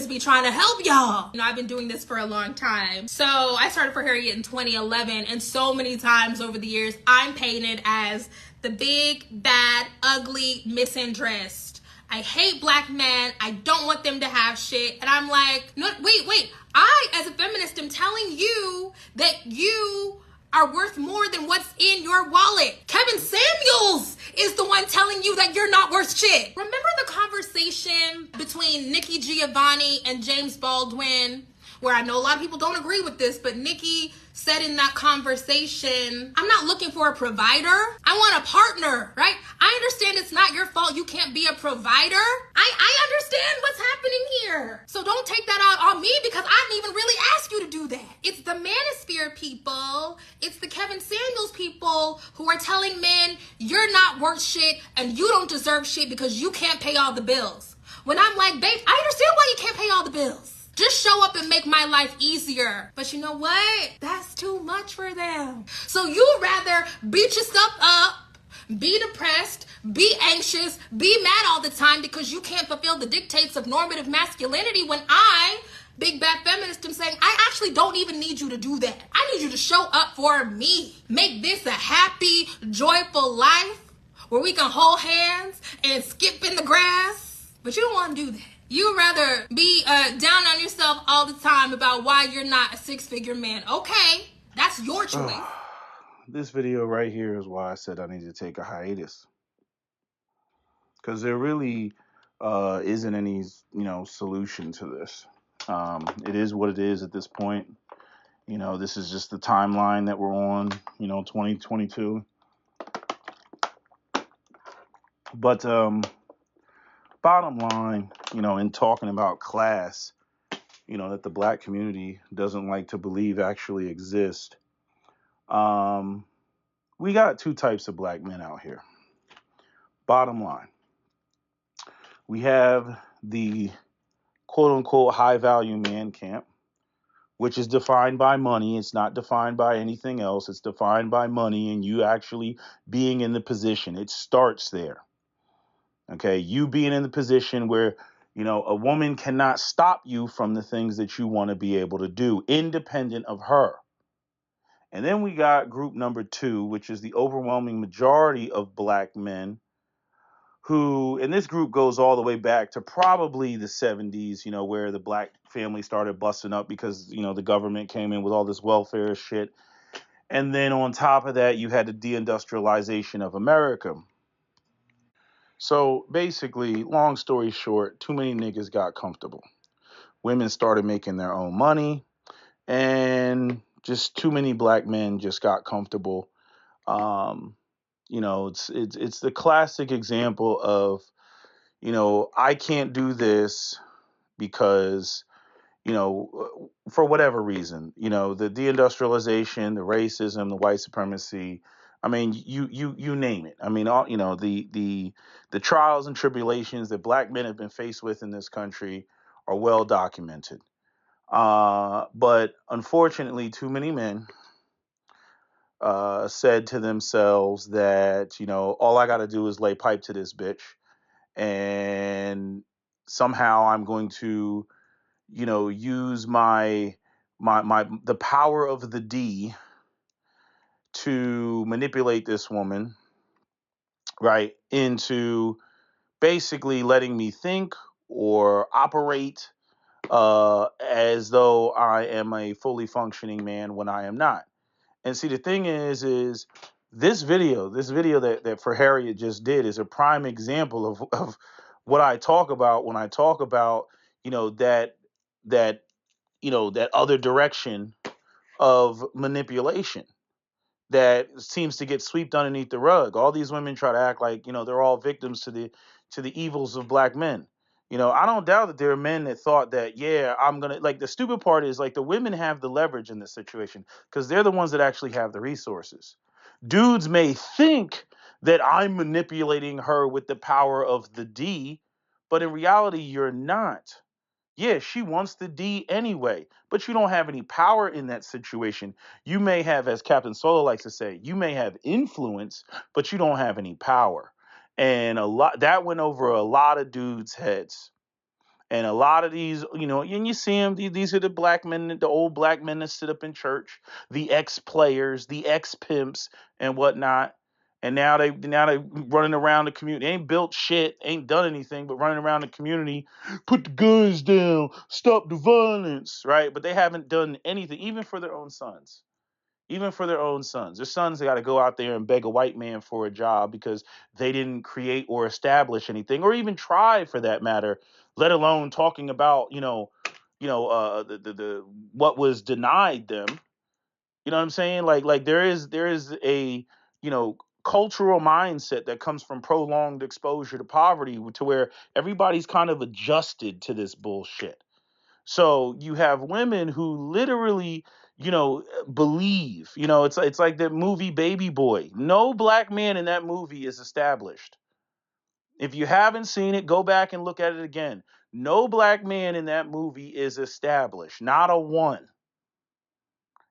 just be trying to help y'all. You know, I've been doing this for a long time. So I started for Harriet in 2011, and so many times over the years, I'm painted as the big, bad, ugly, misandressed. I hate black men. I don't want them to have shit. And I'm like, no, wait. I, as a feminist, am telling you that you are worth more than what's in your wallet. Kevin Samuels is the one telling you that you're not worth shit. Remember the conversation between Nikki Giovanni and James Baldwin, where I know a lot of people don't agree with this, but Nikki said in that conversation, I'm not looking for a provider. I want a partner, right? I understand it's not your fault you can't be a provider. I understand what's happening here. So don't take that out on me because I didn't even really ask you to do that. It's the manosphere people, it's the Kevin Samuels people who are telling men you're not worth shit and you don't deserve shit because you can't pay all the bills. When I'm like, babe, I understand why you can't pay all the bills. Just show up and make my life easier. But you know what? That's too much for them. So you'd rather beat yourself up, be depressed, be anxious, be mad all the time because you can't fulfill the dictates of normative masculinity when I, big bad feminist, am saying, I actually don't even need you to do that. I need you to show up for me. Make this a happy, joyful life where we can hold hands and skip in the grass. But you don't want to do that. You'd rather be down on yourself all the time about why you're not a six-figure man. Okay, that's your choice. This video right here is why I said I need to take a hiatus. Because there really isn't any, solution to this. It is what it is at this point. This is just the timeline that we're on, 2022. But bottom line, in talking about class, that the black community doesn't like to believe actually exist. We got two types of black men out here. Bottom line, we have the quote unquote high value man camp, which is defined by money. It's not defined by anything else. It's defined by money and you actually being in the position. It starts there. Okay, you being in the position where, a woman cannot stop you from the things that you want to be able to do, independent of her. And then we got group number 2, which is the overwhelming majority of black men who, and this group goes all the way back to probably the 70s, where the black family started busting up because, the government came in with all this welfare shit. And then on top of that, you had the deindustrialization of America. So basically, long story short, too many niggas got comfortable. Women started making their own money, and just too many black men just got comfortable. It's the classic example of, I can't do this because, for whatever reason, the deindustrialization, the racism, the white supremacy. I mean, you name it. I mean, all the trials and tribulations that black men have been faced with in this country are well documented. But unfortunately, too many men said to themselves that, all I got to do is lay pipe to this bitch, and somehow I'm going to, use my the power of the D to manipulate this woman, right, into basically letting me think or operate as though I am a fully functioning man when I am not. And see, the thing is this video that For Harriet just did is a prime example of what I talk about when I talk about, that that other direction of manipulation that seems to get swept underneath the rug. All these women try to act like, they're all victims to the evils of black men. I don't doubt that there are men that thought that, yeah, I'm going to, like, the stupid part is, like, the women have the leverage in this situation because they're the ones that actually have the resources. Dudes may think that I'm manipulating her with the power of the D, but in reality, you're not. Yeah, she wants the D anyway, but you don't have any power in that situation. You may have, as Captain Solo likes to say, you may have influence, but you don't have any power. And a lot that went over a lot of dudes' heads. And a lot of these, and you see them, these are the black men, the old black men that sit up in church, the ex-players, the ex-pimps and whatnot. And now they running around the community. They ain't built shit, ain't done anything, but running around the community, put the guns down, stop the violence, right? But they haven't done anything, even for their own sons. Even for their own sons. Their sons got to go out there and beg a white man for a job because they didn't create or establish anything, or even try for that matter, let alone talking about, the what was denied them. You know what I'm saying? Like there is a, cultural mindset that comes from prolonged exposure to poverty to where everybody's kind of adjusted to this bullshit. So you have women who literally, believe, it's like that movie Baby Boy. No black man in that movie is established. If you haven't seen it, go back and look at it again. No black man in that movie is established, not a one.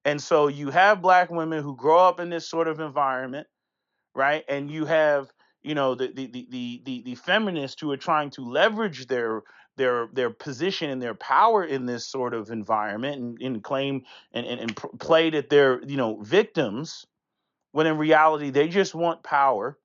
And so you have black women who grow up in this sort of environment, right? And you have, the feminists who are trying to leverage their position and their power in this sort of environment, and claim and play that they're, victims, when in reality they just want power.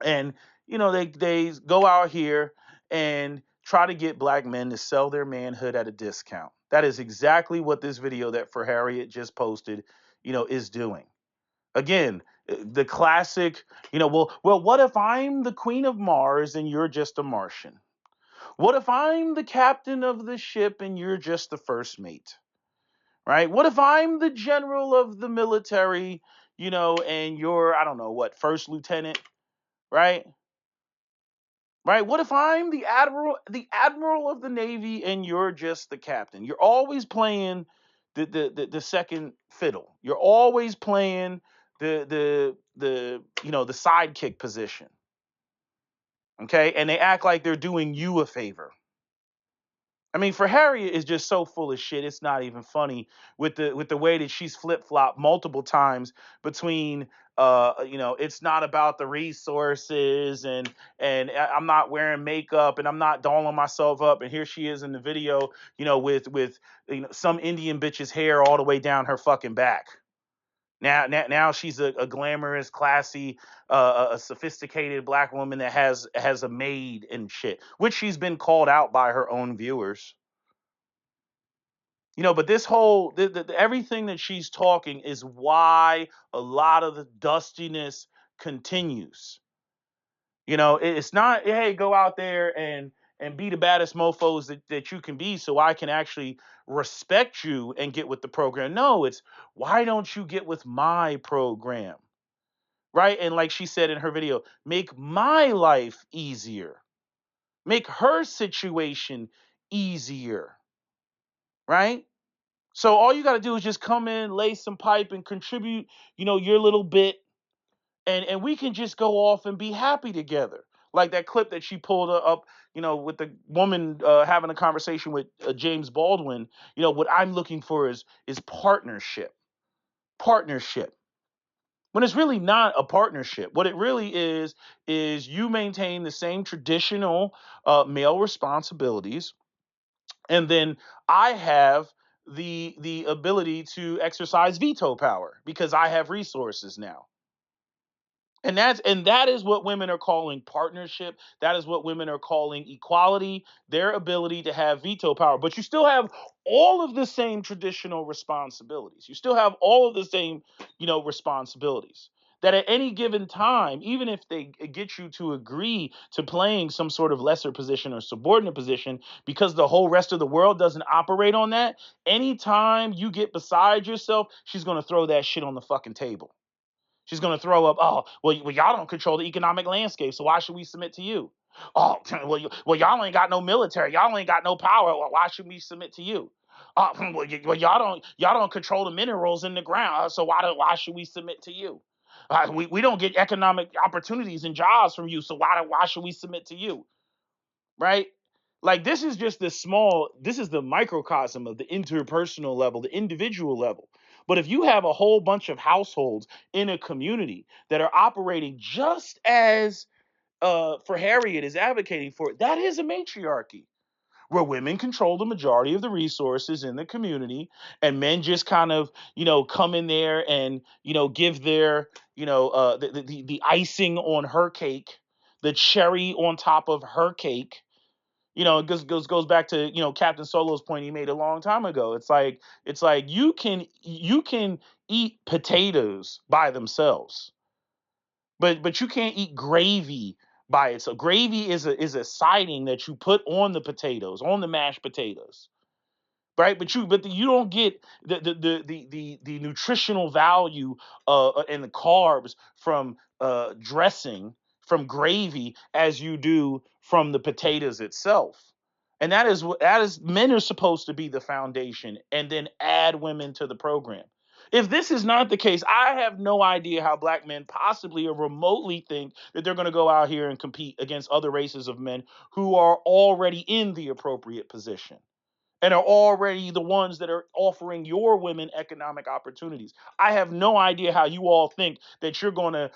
And they go out here and try to get black men to sell their manhood at a discount. That is exactly what this video that For Harriet just posted, is doing. Again, the classic, well, what if I'm the Queen of Mars and you're just a Martian? What if I'm the captain of the ship and you're just the first mate? Right? What if I'm the general of the military, and you're, I don't know what, first lieutenant, right? Right? What if I'm the admiral of the Navy and you're just the captain? You're always playing the second fiddle. You're always playing the sidekick position. Okay? And they act like they're doing you a favor. I mean, For Harriet is just so full of shit. It's not even funny with the way that she's flip flopped multiple times between it's not about the resources, and I'm not wearing makeup and I'm not dolling myself up, and here she is in the video, with some Indian bitch's hair all the way down her fucking back. Now she's a glamorous, classy, a sophisticated black woman that has a maid and shit, which she's been called out by her own viewers. But this whole everything that she's talking is why a lot of the dustiness continues. It's not, hey, go out there and be the baddest mofos that you can be so I can actually respect you and get with the program. No, it's why don't you get with my program? Right? And like she said in her video, make my life easier. Make her situation easier. Right? So all you got to do is just come in, lay some pipe, and contribute, your little bit, and we can just go off and be happy together. Like that clip that she pulled up, with the woman having a conversation with James Baldwin. What I'm looking for is partnership, partnership. When it's really not a partnership, what it really is you maintain the same traditional male responsibilities, and then I have the ability to exercise veto power because I have resources now. And that is what women are calling partnership. That is what women are calling equality, their ability to have veto power. But you still have all of the same traditional responsibilities. You still have all of the same, responsibilities. That at any given time, even if they get you to agree to playing some sort of lesser position or subordinate position, because the whole rest of the world doesn't operate on that, anytime you get beside yourself, she's going to throw that shit on the fucking table. She's going to throw up, oh, well, y'all don't control the economic landscape, so why should we submit to you? Oh, well, y'all ain't got no military. Y'all ain't got no power. Well, why should we submit to you? Well, y'all don't control the minerals in the ground, so why should we submit to you? We don't get economic opportunities and jobs from you, so why should we submit to you? Right? Like this is just this is the microcosm of the interpersonal level, the individual level. But if you have a whole bunch of households in a community that are operating just as For Harriet is advocating for, that is a matriarchy. where women control the majority of the resources in the community, and men just kind of, come in there and, give their, the icing on her cake, the cherry on top of her cake. It goes back to, Captain Solo's point he made a long time ago. It's like you can eat potatoes by themselves, but you can't eat gravy by it. So gravy is a siding that you put on the potatoes, on the mashed potatoes, right? But you don't get the nutritional value and the carbs from dressing, from gravy, as you do from the potatoes itself. And that is men are supposed to be the foundation, and then add women to the program. If this is not the case, I have no idea how black men possibly or remotely think that they're going to go out here and compete against other races of men who are already in the appropriate position and are already the ones that are offering your women economic opportunities. I have no idea how you all think that you're going to,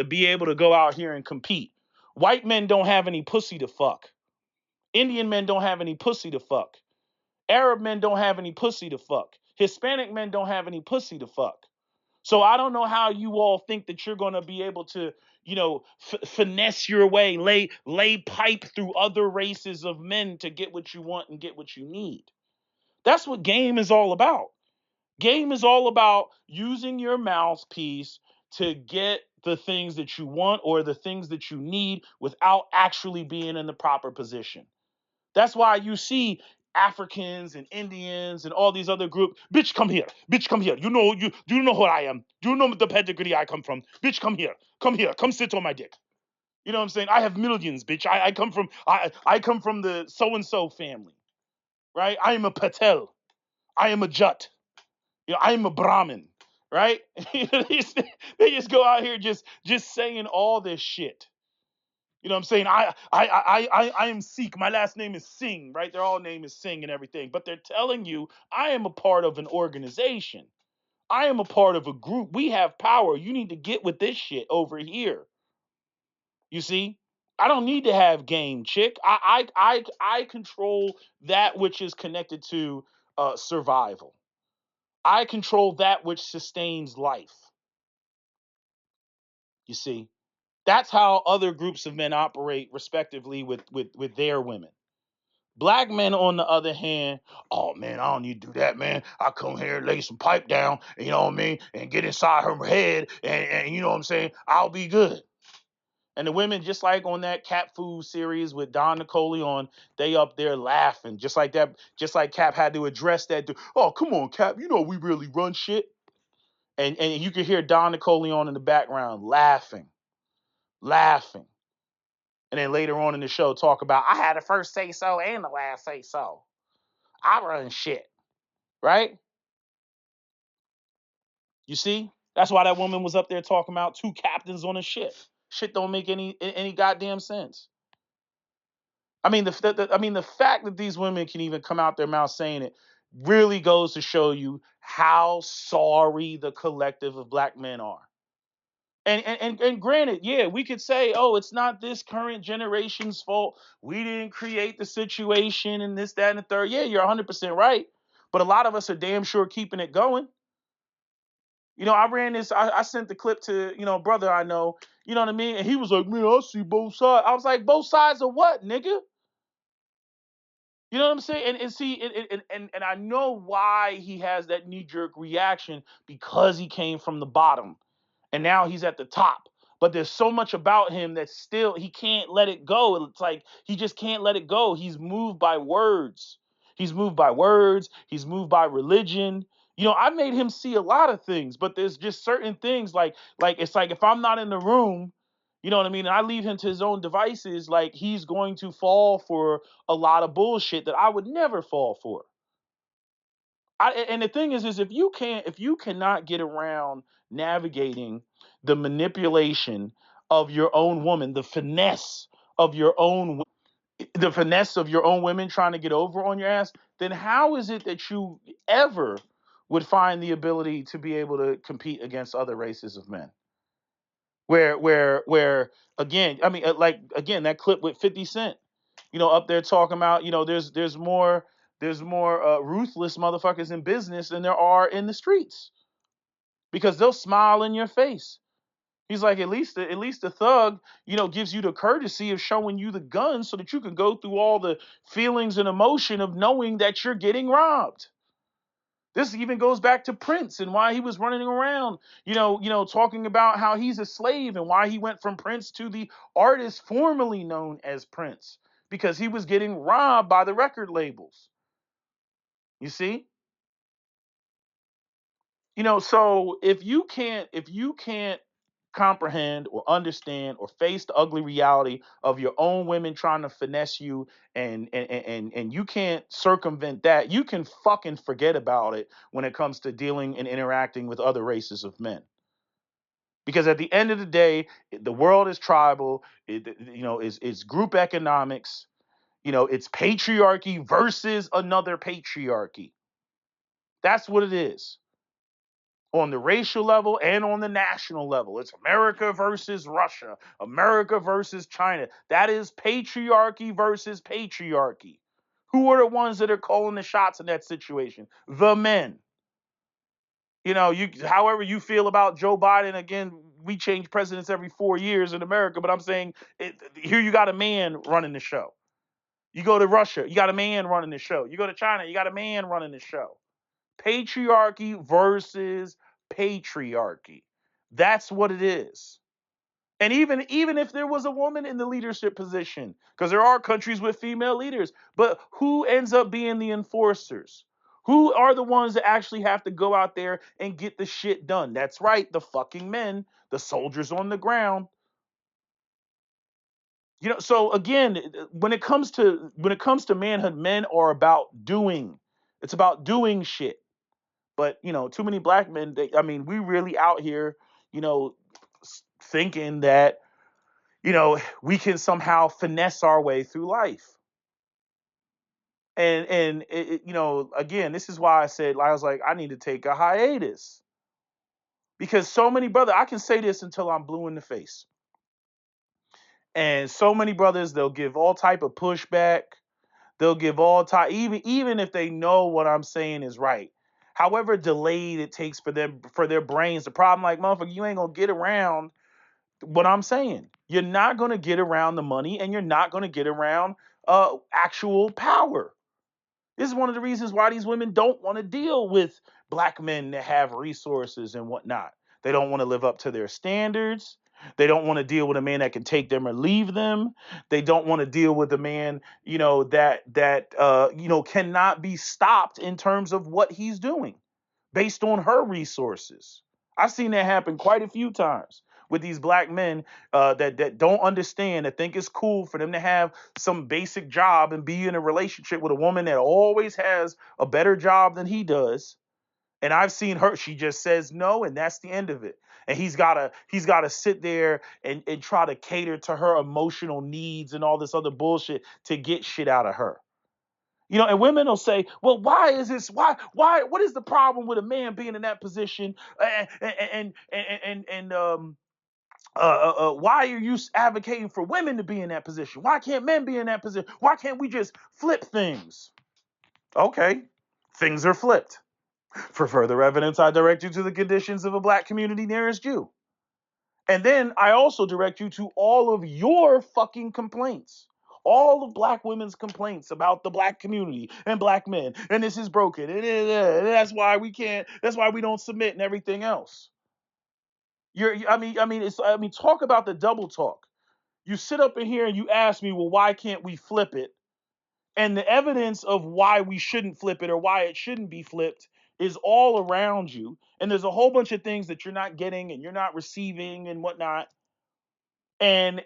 be able to go out here and compete. White men don't have any pussy to fuck. Indian men don't have any pussy to fuck. Arab men don't have any pussy to fuck. Hispanic men don't have any pussy to fuck. So I don't know how you all think that you're going to be able to, finesse your way, lay pipe through other races of men to get what you want and get what you need. That's what game is all about. Game is all about using your mouthpiece to get the things that you want or the things that you need without actually being in the proper position. That's why you see Africans and Indians and all these other groups. Bitch, come here. Bitch, come here. Do you know who I am? Do you know the pedigree I come from? Bitch, come here. Come here. Come sit on my dick. You know what I'm saying? I have millions, bitch. I come from the so and so family, right? I am a Patel. I am a Jut. I am a Brahmin, right? They just go out here just saying all this shit. You know what I'm saying? I am Sikh. My last name is Singh, right? Their all name is Singh and everything. But they're telling you, I am a part of an organization. I am a part of a group. We have power. You need to get with this shit over here. You see? I don't need to have game, chick. I control that which is connected to survival. I control that which sustains life. You see? That's how other groups of men operate respectively with their women. Black men, on the other hand, oh man, I don't need to do that, man. I come here, lay some pipe down, you know what I mean, and get inside her head, and you know what I'm saying, I'll be good. And the women, just like on that Cat Food series with Don Nicoleon, they up there laughing, just like that, just like Cap had to address that. Oh, come on, Cap, we really run shit. And you could hear Don Nicoleon in the background laughing, laughing. And then later on in the show, talk about I had the first say so and the last say so. I run shit, right? You see, that's why that woman was up there talking about two captains on a ship. Shit don't make any goddamn sense. I mean, the fact that these women can even come out their mouth saying it really goes to show you how sorry the collective of black men are. And granted, yeah, we could say, oh, it's not this current generation's fault. We didn't create the situation and this, that, and the third. Yeah, you're 100% right. But a lot of us are damn sure keeping it going. I ran this, I sent the clip to, brother I know, you know what I mean? And he was like, man, I see both sides. I was like, both sides of what, nigga? You know what I'm saying? And see, and I know why he has that knee jerk reaction, because he came from the bottom and now he's at the top. But there's so much about him that still he can't let it go. It's like he just can't let it go. He's moved by words. He's moved by words. He's moved by religion. I made him see a lot of things, but there's just certain things like it's like if I'm not in the room, you know what I mean, and I leave him to his own devices, like he's going to fall for a lot of bullshit that I would never fall for. And the thing is if you cannot get around navigating the manipulation of your own woman, the finesse of your own women trying to get over on your ass, then how is it that you ever would find the ability to be able to compete against other races of men? Where again, I mean, like again, that clip with 50 Cent. up there talking about, there's more ruthless motherfuckers in business than there are in the streets, because they'll smile in your face. He's like, at least the thug, gives you the courtesy of showing you the gun so that you can go through all the feelings and emotion of knowing that you're getting robbed. This even goes back to Prince and why he was running around, talking about how he's a slave and why he went from Prince to the artist formerly known as Prince, because he was getting robbed by the record labels. You see? So if you can't comprehend or understand or face the ugly reality of your own women trying to finesse you, and you can't circumvent that, you can fucking forget about it when it comes to dealing and interacting with other races of men. Because at the end of the day, the world is tribal. It's group economics. It's patriarchy versus another patriarchy. That's what it is, on the racial level and on the national level. It's America versus Russia, America versus China. That is patriarchy versus patriarchy. Who are the ones that are calling the shots in that situation? The men. However you feel about Joe Biden, again, we change presidents every 4 years in America, but I'm saying here you got a man running the show. You go to Russia, you got a man running the show. You go to China, you got a man running the show. Patriarchy versus patriarchy. That's what it is. And even if there was a woman in the leadership position, because there are countries with female leaders, but who ends up being the enforcers? Who are the ones that actually have to go out there and get the shit done? That's right, the fucking men, the soldiers on the ground. So again, when it comes to manhood, men are about doing. It's about doing shit. But too many black men. We really out here, you know, thinking that we can somehow finesse our way through life. And again, this is why I was like, I need to take a hiatus, because so many brothers. I can say this until I'm blue in the face, and so many brothers, they'll give all type of pushback. They'll give all type, even if they know what I'm saying is right. However delayed it takes for their brains. The problem, like, motherfucker, you ain't gonna get around what I'm saying. You're not gonna get around the money, and you're not gonna get around actual power. This is one of the reasons why these women don't want to deal with black men that have resources and whatnot. They don't want to live up to their standards. They don't want to deal with a man that can take them or leave them. They don't want to deal with a man, that cannot be stopped in terms of what he's doing based on her resources. I've seen that happen quite a few times with these black men that don't understand, that think it's cool for them to have some basic job and be in a relationship with a woman that always has a better job than he does. And I've seen her, she just says no, and that's the end of it. And he's gotta sit there and try to cater to her emotional needs and all this other bullshit to get shit out of her. And women will say, well, why is this? What is the problem with a man being in that position? And why are you advocating for women to be in that position? Why can't men be in that position? Why can't we just flip things? Okay, things are flipped. For further evidence, I direct you to the conditions of a black community nearest you. And then I also direct you to all of your fucking complaints. All of black women's complaints about the black community and black men. And this is broken. And that's why we don't submit and everything else. Talk about the double talk. You sit up in here and you ask me, well, why can't we flip it? And the evidence of why we shouldn't flip it or why it shouldn't be flipped is all around you. And there's a whole bunch of things that you're not getting and you're not receiving and whatnot. And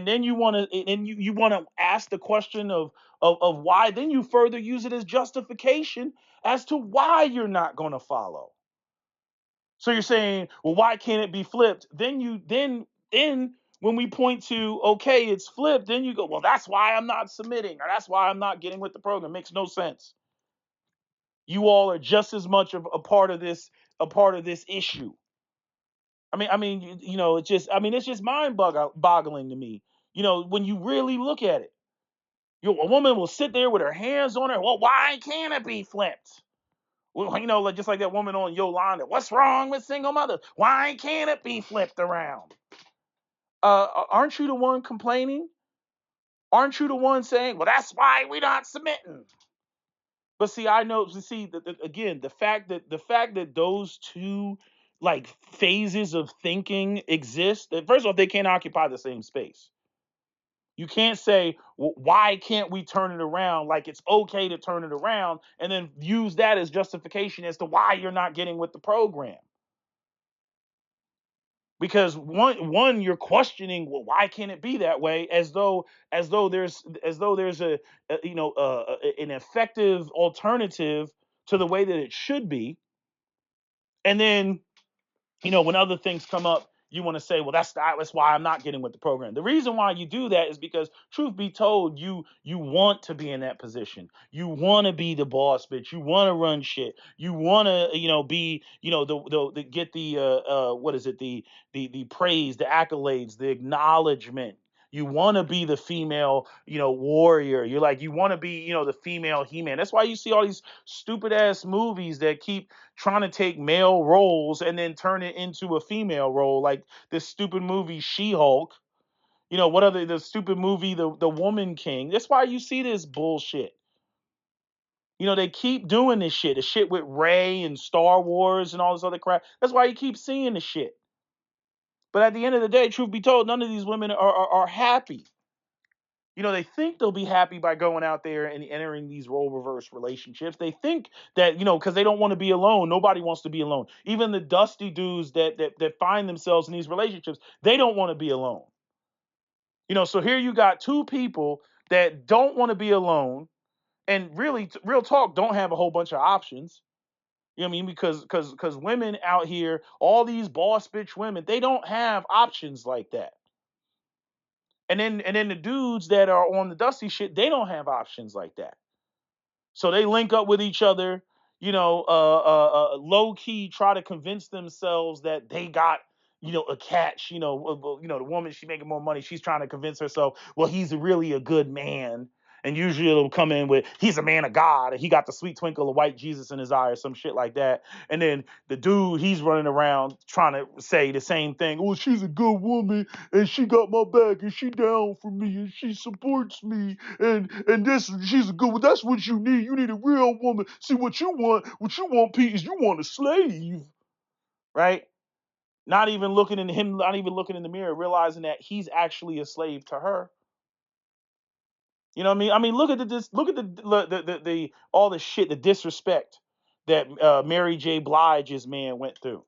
then you want to ask the question of why. Then you further use it as justification as to why you're not going to follow. So you're saying, well, why can't it be flipped? Then when we point to, okay, it's flipped, then you go, well, that's why I'm not submitting, or that's why I'm not getting with the program. Makes no sense. You all are just as much of a part of this issue. It's just mind boggling to me. When you really look at it. A woman will sit there with her hands on her. Well, why can't it be flipped? Well, like just like that woman on Yolanda. What's wrong with single mothers? Why can't it be flipped around? Aren't you the one complaining? Aren't you the one saying, well, that's why we're not submitting? But see, I know. See, again, the fact that those two like phases of thinking exist. First of all, they can't occupy the same space. You can't say, well, why can't we turn it around? Like it's okay to turn it around, and then use that as justification as to why you're not getting with the program. Because one you're questioning, well, why can't it be that way? As though there's an effective alternative to the way that it should be. And then when other things come up, you want to say, well, that's why I'm not getting with the program. The reason why you do that is because, truth be told, you want to be in that position. You want to be the boss, bitch. You want to run shit. You want to, be, the get the what is it, the praise, the accolades, the acknowledgement. You want to be the female, warrior. You're like, you want to be, the female He-Man. That's why you see all these stupid ass movies that keep trying to take male roles and then turn it into a female role, like this stupid movie She-Hulk. What other the stupid movie the Woman King. That's why you see this bullshit. They keep doing this shit. The shit with Rey and Star Wars and all this other crap. That's why you keep seeing the shit. But at the end of the day, truth be told, none of these women are happy. They think they'll be happy by going out there and entering these role reverse relationships. They think that, because they don't want to be alone. Nobody wants to be alone. Even the dusty dudes that find themselves in these relationships, they don't want to be alone. So here you got two people that don't want to be alone and really, real talk, don't have a whole bunch of options. You know what I mean? Because women out here, all these boss bitch women, they don't have options like that. And then the dudes that are on the dusty shit, they don't have options like that. So they link up with each other, low key, try to convince themselves that they got, a catch. The woman, she making more money. She's trying to convince herself, well, he's really a good man. And usually it'll come in with, he's a man of God, and he got the sweet twinkle of white Jesus in his eye or some shit like that. And then the dude, he's running around trying to say the same thing. Well, she's a good woman, and she got my back, and she down for me, and she supports me, and this, she's a good one. That's what you need. You need a real woman. See, Pete, is you want a slave, right? Not even looking in the mirror, realizing that he's actually a slave to her. You know what I mean? I mean, look at the all the shit, the disrespect that Mary J. Blige's man went through.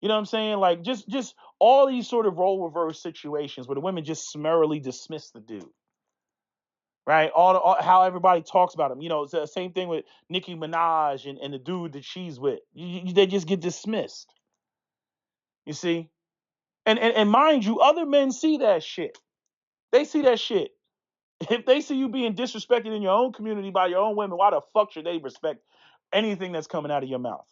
You know what I'm saying? Like just all these sort of role reverse situations where the women just summarily dismiss the dude. Right? How everybody talks about him. It's the same thing with Nicki Minaj and the dude that she's with. They just get dismissed. You see? And mind you, other men see that shit. They see that shit. If they see you being disrespected in your own community by your own women, why the fuck should they respect anything that's coming out of your mouth?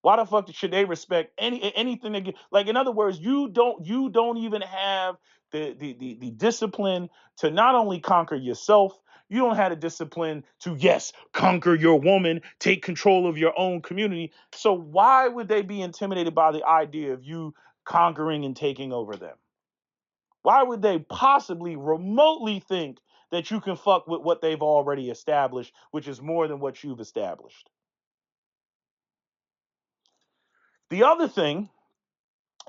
Why the fuck should they respect anything that like, in other words, you don't even have the discipline to not only conquer yourself, you don't have the discipline to, yes, conquer your woman, take control of your own community. So why would they be intimidated by the idea of you conquering and taking over them? Why would they possibly remotely think that you can fuck with what they've already established, which is more than what you've established? The other thing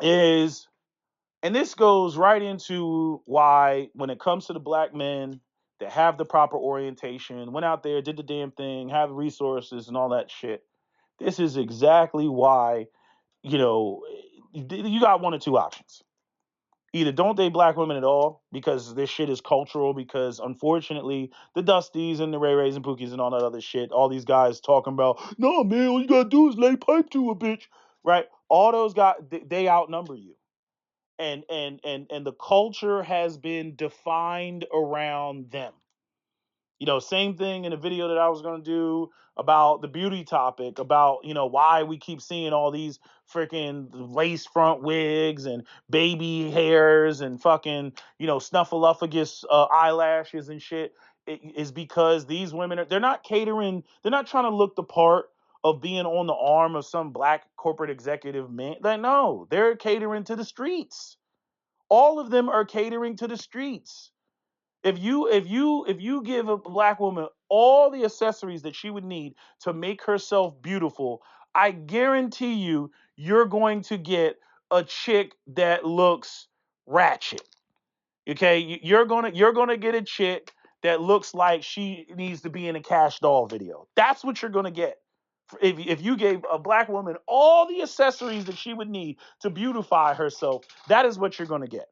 is, and this goes right into why, when it comes to the black men that have the proper orientation, went out there, did the damn thing, have resources and all that shit, this is exactly why, you got one or two options. Either don't date black women at all because this shit is cultural, because unfortunately the Dusties and the Ray Rays and Pookies and all that other shit, all these guys talking about, no man, all you gotta do is lay pipe to a bitch, right? All those guys, they outnumber you. And the culture has been defined around them. Same thing in a video that I was going to do about the beauty topic, about, why we keep seeing all these freaking lace front wigs and baby hairs and fucking, snuffleupagus eyelashes and shit. is because these women they're not catering, they're not trying to look the part of being on the arm of some black corporate executive man. Like, no, they're catering to the streets. All of them are catering to the streets. If you give a black woman all the accessories that she would need to make herself beautiful, I guarantee you're going to get a chick that looks ratchet. Okay, you're gonna get a chick that looks like she needs to be in a Cash Doll video. That's what you're gonna get. If you gave a black woman all the accessories that she would need to beautify herself, that is what you're gonna get.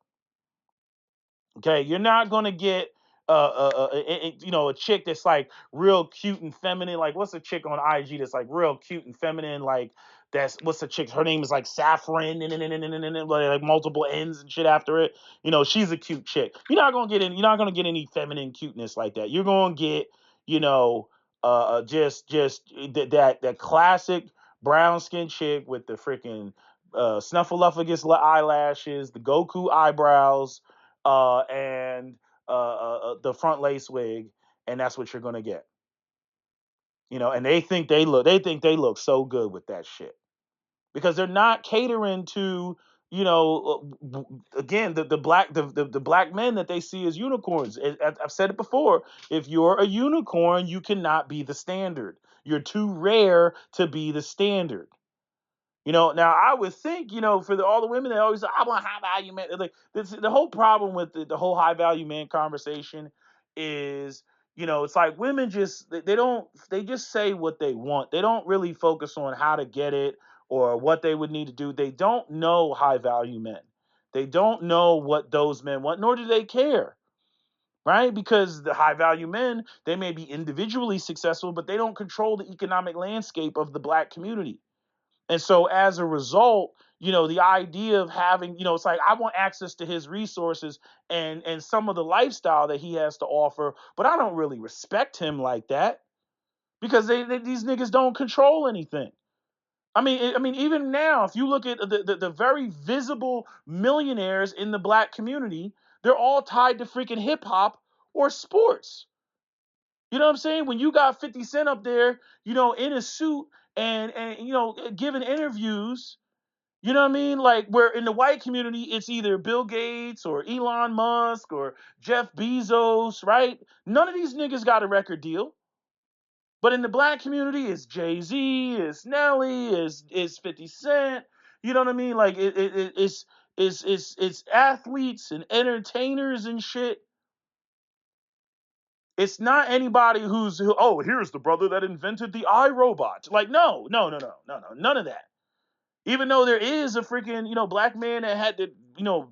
Okay, you're not gonna get a chick that's like real cute and feminine. Like, what's a chick on IG that's like real cute and feminine? Like, that's what's a chick? Her name is like Saffron and like multiple N's and shit after it. She's a cute chick. You're not gonna get any feminine cuteness like that. You're gonna get just that classic brown skin chick with the freaking snuffleupagus eyelashes, the Goku eyebrows, and the front lace wig, and that's what you're gonna get. And they think they look so good with that shit because they're not catering to again the black men that they see as unicorns. I've said it before. If you're a unicorn, you cannot be the standard. You're too rare to be the standard. Now I would think, for all the women that always say, I want high value men. Like the whole problem with the whole high value man conversation is, it's like women just they just say what they want. They don't really focus on how to get it or what they would need to do. They don't know high value men. They don't know what those men want, nor do they care. Right? Because the high value men, they may be individually successful, but they don't control the economic landscape of the black community. And so as a result, the idea of having, it's like I want access to his resources and some of the lifestyle that he has to offer, but I don't really respect him like that because these niggas don't control anything. I mean, even now, if you look at the very visible millionaires in the black community, they're all tied to freaking hip hop or sports. You know what I'm saying? When you got 50 Cent up there, in a suit and giving interviews, you know what I mean? Like, where in the white community, it's either Bill Gates or Elon Musk or Jeff Bezos, right? None of these niggas got a record deal. But in the black community, it's Jay-Z, it's Nelly, it's 50 Cent. You know what I mean? Like it's athletes and entertainers and shit. It's not anybody oh, here's the brother that invented the iRobot. Like, no, no, no, no, no, no, none of that. Even though there is a freaking, black man that had the,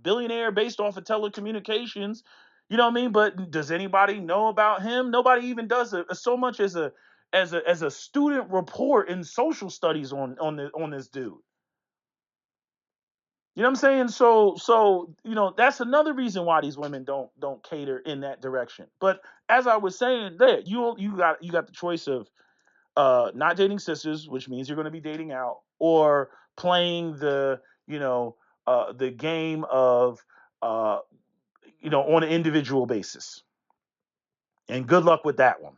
billionaire based off of telecommunications, you know what I mean? But does anybody know about him? Nobody even does so much as a student report in social studies on this dude. You know what I'm saying? So that's another reason why these women don't cater in that direction. But as I was saying, there you got the choice of not dating sisters, which means you're going to be dating out, or playing the game of on an individual basis. And good luck with that one.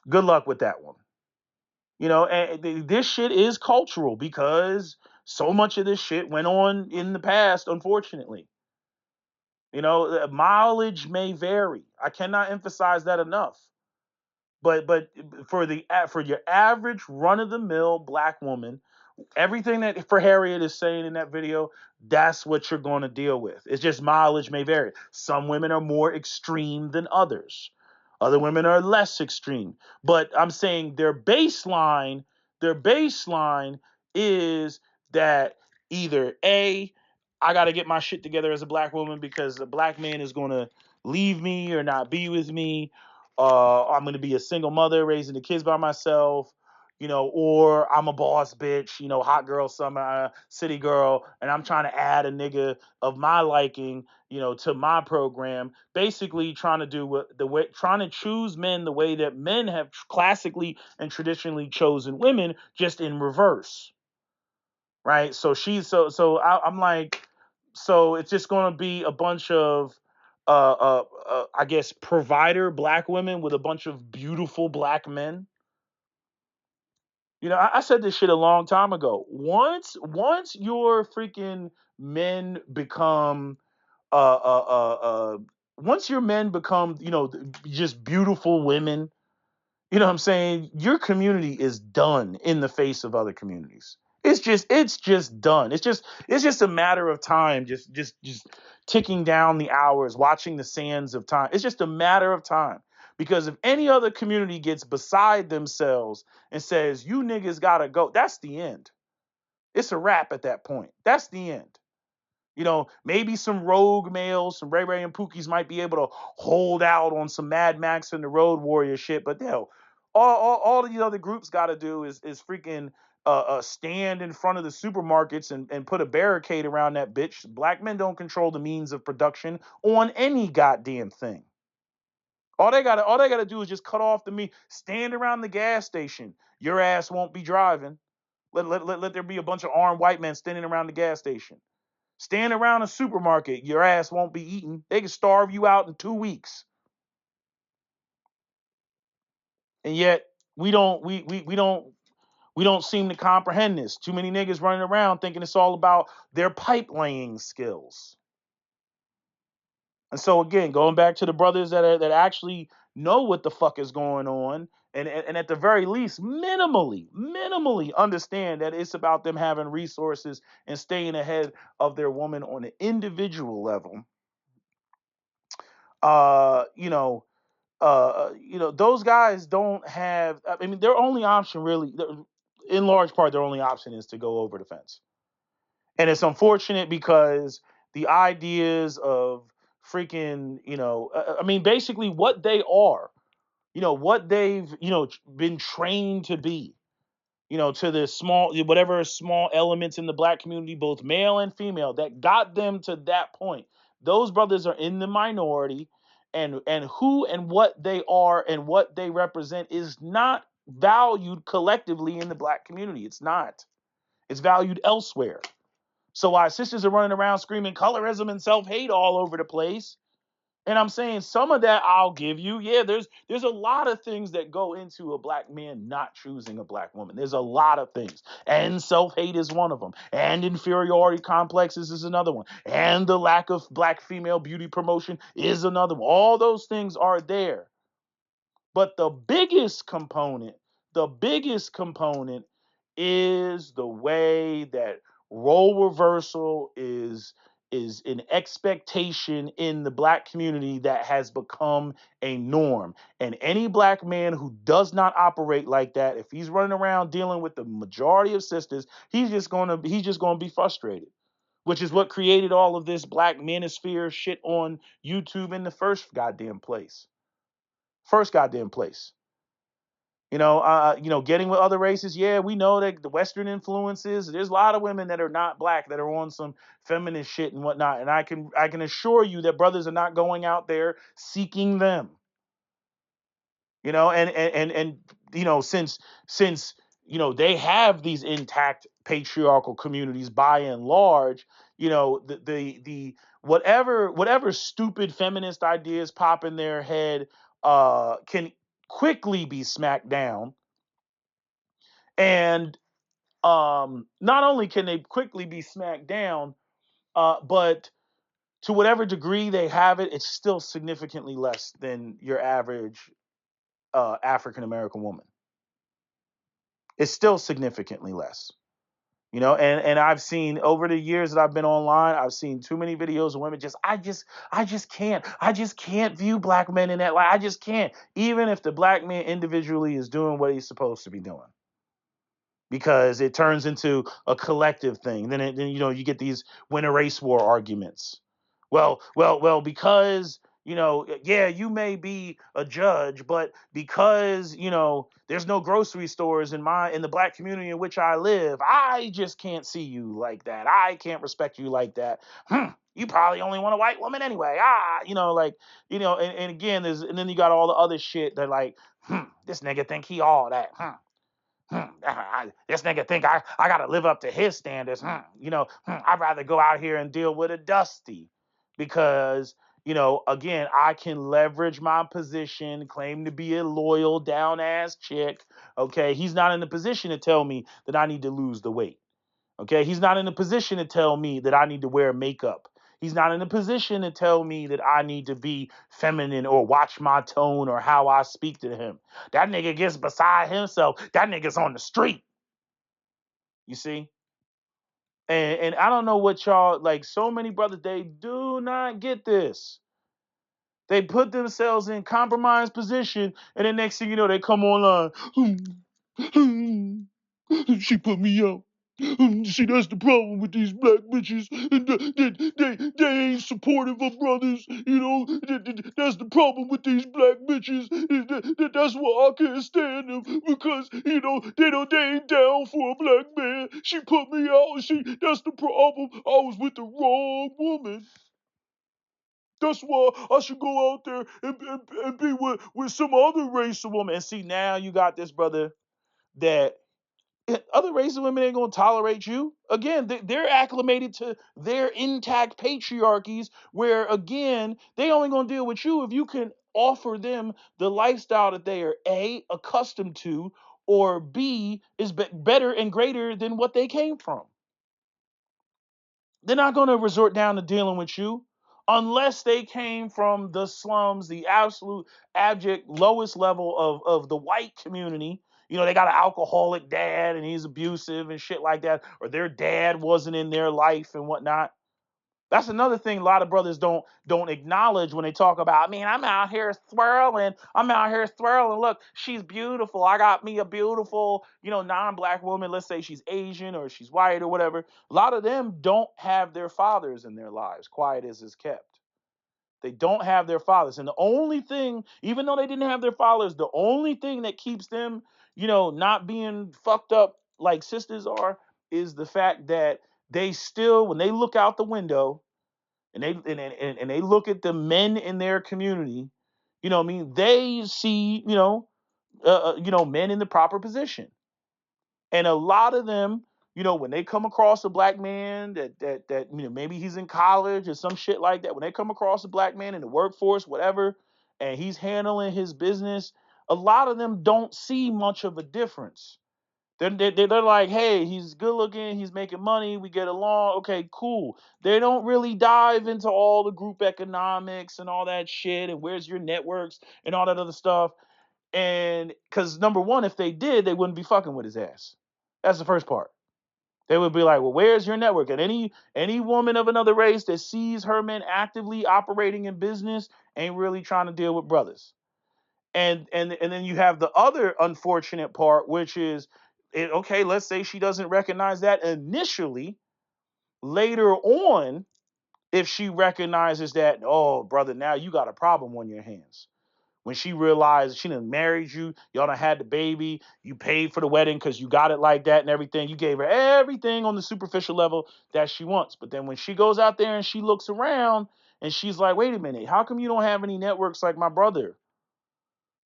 Good luck with that one. And this shit is cultural because so much of this shit went on in the past, unfortunately. Mileage may vary. I cannot emphasize that enough. But for your average run of the mill black woman, everything that for Harriet is saying in that video, that's what you're going to deal with. It's just mileage may vary. Some women are more extreme than others. Other women are less extreme. But I'm saying their baseline is that either A, I got to get my shit together as a black woman because a black man is going to leave me or not be with me. I'm going to be a single mother raising the kids by myself, or I'm a boss bitch, hot girl summer, city girl, and I'm trying to add a nigga of my liking, to my program. Basically, trying to do trying to choose men the way that men have classically and traditionally chosen women, just in reverse, right? So I'm like, so it's just going to be a bunch of I guess provider black women with a bunch of beautiful black men. I said this shit a long time ago. Once your freaking men become uh uh uh uh once your men become, just beautiful women, what I'm saying? Your community is done in the face of other communities. It's just done. It's just a matter of time, just ticking down the hours, watching the sands of time. It's just a matter of time. Because if any other community gets beside themselves and says, you niggas gotta go, that's the end. It's a wrap at that point. That's the end. Maybe some rogue males, some Ray Ray and Pookies might be able to hold out on some Mad Max and the Road Warrior shit, but hell, all these other groups got to do is freaking stand in front of the supermarkets and put a barricade around that bitch. Black men don't control the means of production on any goddamn thing. All they gotta do is just cut off the meat. Stand around the gas station. Your ass won't be driving. Let there be a bunch of armed white men standing around the gas station. Stand around a supermarket, your ass won't be eaten. They can starve you out in 2 weeks. And yet we don't seem to comprehend this. Too many niggas running around thinking it's all about their pipe laying skills. And so again, going back to the brothers that actually know what the fuck is going on, and at the very least, minimally understand that it's about them having resources and staying ahead of their woman on an individual level. Uh, you know, those guys don't have. I mean, their only option really, in large part, their only option is to go over the fence. And it's unfortunate because the ideas of freaking, I mean, basically what they are, what they've, been trained to be, to the small, whatever small elements in the black community, both male and female, that got them to that point. Those brothers are in the minority, and who and what they are and what they represent is not valued collectively in the black community. It's not. It's valued elsewhere. So while sisters are running around screaming colorism and self-hate all over the place, and I'm saying some of that I'll give you. Yeah, there's a lot of things that go into a black man not choosing a black woman. There's a lot of things. And self-hate is one of them. And inferiority complexes is another one. And the lack of black female beauty promotion is another one. All those things are there. But the biggest component is the way that role reversal is an expectation in the black community that has become a norm. And any black man who does not operate like that, if he's running around dealing with the majority of sisters, he's just gonna be frustrated. Which is what created all of this black manosphere shit on YouTube in the first goddamn place. First goddamn place. Getting with other races. Yeah, we know that the Western influences. There's a lot of women that are not black that are on some feminist shit and whatnot. And I can assure you that brothers are not going out there seeking them. Since they have these intact patriarchal communities by and large. The whatever stupid feminist ideas pop in their head can quickly be smacked down. And not only can they quickly be smacked down, but to whatever degree they have it, it's still significantly less than your average African American woman. It's still significantly less. And I've seen over the years that I've been online, I've seen too many videos of women I just can't view black men in that light. I just can't, even if the black man individually is doing what he's supposed to be doing, because it turns into a collective thing. Then you get these winter race war arguments. Well, because yeah, you may be a judge, but because there's no grocery stores in the black community in which I live, I just can't see you like that. I can't respect you like that. You probably only want a white woman anyway. And again, and then you got all the other shit that like, this nigga think he all that. This nigga think I gotta live up to his standards. I'd rather go out here and deal with a Dusty because Again, I can leverage my position, claim to be a loyal, down ass chick. Okay. He's not in a position to tell me that I need to lose the weight. Okay. He's not in a position to tell me that I need to wear makeup. He's not in a position to tell me that I need to be feminine or watch my tone or how I speak to him. That nigga gets beside himself. That nigga's on the street. You see? And I don't know what y'all, like, so many brothers, they do not get this. They put themselves in compromised position, and the next thing you know, they come online. She put me out. See, that's the problem with these black bitches. They ain't supportive of brothers. That's the problem with these black bitches. That's why I can't stand them, because they ain't down for a black man. She put me out. That's the problem. I was with the wrong woman. That's why I should go out there and be with some other race of woman. And see, now you got this brother that other races of women ain't gonna tolerate you. Again, they're acclimated to their intact patriarchies, where again they only gonna deal with you if you can offer them the lifestyle that they are A, accustomed to, or B, is better and greater than what they came from. They're not gonna resort down to dealing with you unless they came from the slums, the absolute abject lowest level of the white community. They got an alcoholic dad and he's abusive and shit like that, or their dad wasn't in their life and whatnot. That's another thing a lot of brothers don't acknowledge when they talk about, I mean, I'm out here swirling. I'm out here swirling. Look, she's beautiful. I got me a beautiful, non-black woman. Let's say she's Asian or she's white or whatever. A lot of them don't have their fathers in their lives, quiet as is kept. They don't have their fathers. And the only thing, even though they didn't have their fathers, the only thing that keeps them, not being fucked up like sisters are, is the fact that they still, when they look out the window and they look at the men in their community, what I mean, they see, men in the proper position. And a lot of them, when they come across a black man that maybe he's in college or some shit like that, when they come across a black man in the workforce, whatever, and he's handling his business, a lot of them don't see much of a difference. They're like, hey, he's good looking, he's making money, we get along, okay, cool. They don't really dive into all the group economics and all that shit and where's your networks and all that other stuff. And because number one, if they did, they wouldn't be fucking with his ass. That's the first part. They would be like, well, where's your network? And any woman of another race that sees her men actively operating in business ain't really trying to deal with brothers. And then you have the other unfortunate part, which is, okay, let's say she doesn't recognize that initially. Later on, if she recognizes that, oh, brother, now you got a problem on your hands. When she realized she done married you, y'all done had the baby, you paid for the wedding because you got it like that and everything. You gave her everything on the superficial level that she wants. But then when she goes out there and she looks around and she's like, wait a minute, how come you don't have any networks like my brother?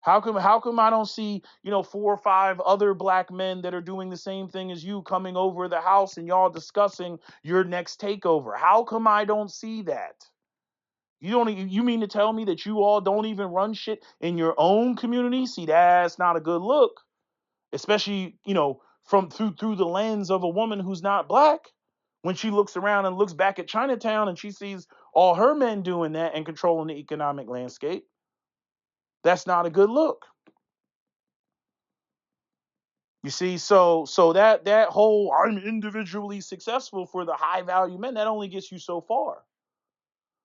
How come I don't see, 4 or 5 other black men that are doing the same thing as you coming over the house and y'all discussing your next takeover? How come I don't see that? You mean to tell me that you all don't even run shit in your own community? See, that's not a good look. Especially, from through the lens of a woman who's not black. When she looks around and looks back at Chinatown and she sees all her men doing that and controlling the economic landscape. That's not a good look. You see, so that whole I'm individually successful for the high value men, that only gets you so far.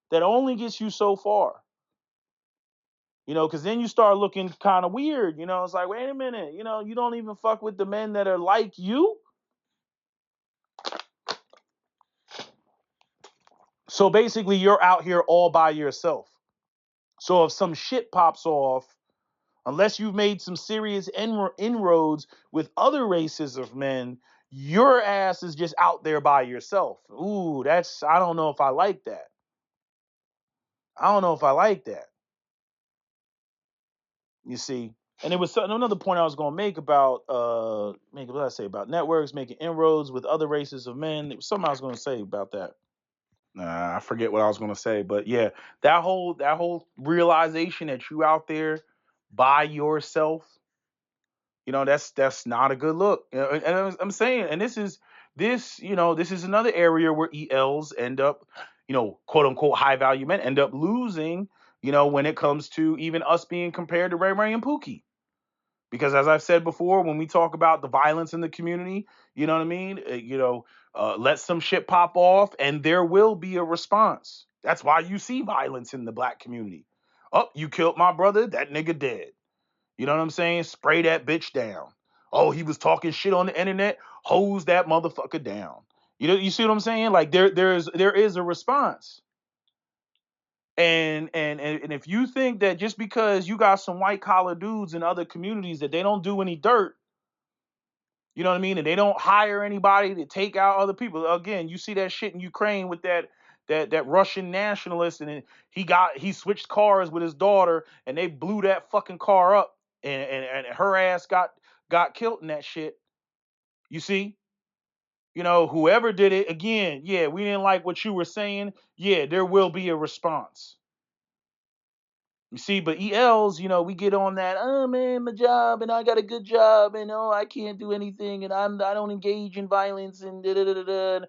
That only gets you so far. Because then you start looking kind of weird. It's like, wait a minute, you don't even fuck with the men that are like you. So basically, you're out here all by yourself. So if some shit pops off, unless you've made some serious inroads with other races of men, your ass is just out there by yourself. Ooh, I don't know if I like that. I don't know if I like that. You see, and it was another point I was going to make about what did I say about networks making inroads with other races of men. It was something I was going to say about that. I forget what I was gonna say, but yeah, that whole realization that you out there by yourself, that's not a good look. And I'm saying, and this is another area where ELs end up, quote unquote high value men end up losing, when it comes to even us being compared to Ray Ray and Pookie. Because as I've said before, when we talk about the violence in the community, you know what I mean? Let some shit pop off and there will be a response. That's why you see violence in the black community. Oh, you killed my brother, that nigga dead. You know what I'm saying? Spray that bitch down. Oh, he was talking shit on the internet, hose that motherfucker down. You see what I'm saying? Like there is a response. And if you think that just because you got some white collar dudes in other communities that they don't do any dirt, you know what I mean? And they don't hire anybody to take out other people. Again, you see that shit in Ukraine with that Russian nationalist, and he switched cars with his daughter, and they blew that fucking car up, and her ass got killed in that shit. You see? Whoever did it, again, yeah, we didn't like what you were saying. Yeah, there will be a response. You see, but ELs, we get on that, oh man, my job, and I got a good job, and oh, I can't do anything, and I don't engage in violence, and da da da da.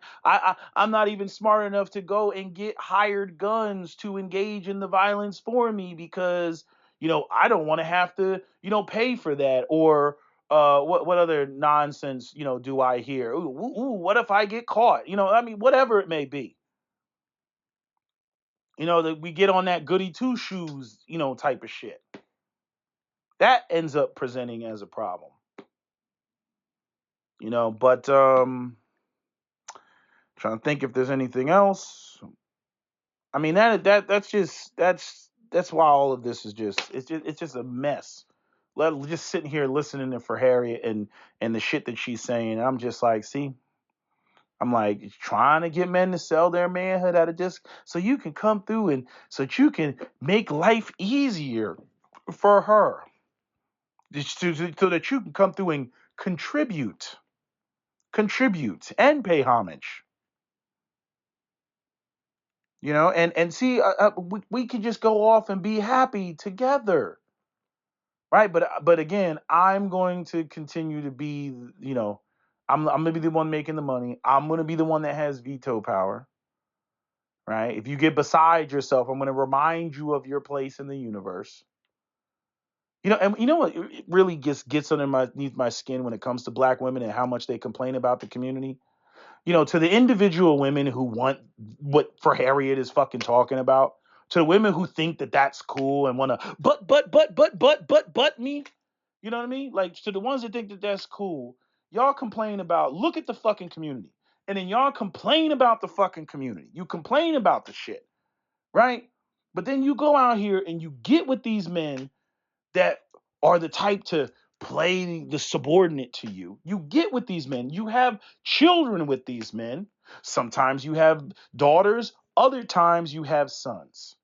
I'm not even smart enough to go and get hired guns to engage in the violence for me because, I don't want to have to, pay for that. Or what other nonsense, do I hear? Ooh, what if I get caught? I mean, whatever it may be. That we get on that goody two shoes, type of shit. That ends up presenting as a problem. But trying to think if there's anything else. I mean that's why all of this is just a mess. Just sitting here listening to for Harriet and the shit that she's saying. I'm just like, see, I'm like trying to get men to sell their manhood out of this so you can come through and so that you can make life easier for her. So that you can come through and contribute and pay homage. And see, we can just go off and be happy together, right? But again, I'm going to continue to be, I'm gonna be the one making the money. I'm gonna be the one that has veto power, right? If you get beside yourself, I'm gonna remind you of your place in the universe. And you know what it really gets underneath my skin when it comes to black women and how much they complain about the community. To the individual women who want what for Harriet is fucking talking about, to the women who think that that's cool and want to, but me, you know what I mean? Like, to the ones that think that that's cool, y'all complain about, look at the fucking community. And then y'all complain about the fucking community. You complain about the shit, right? But then you go out here and you get with these men that are the type to play the subordinate to you. You get with these men. You have children with these men. Sometimes you have daughters, other times you have sons.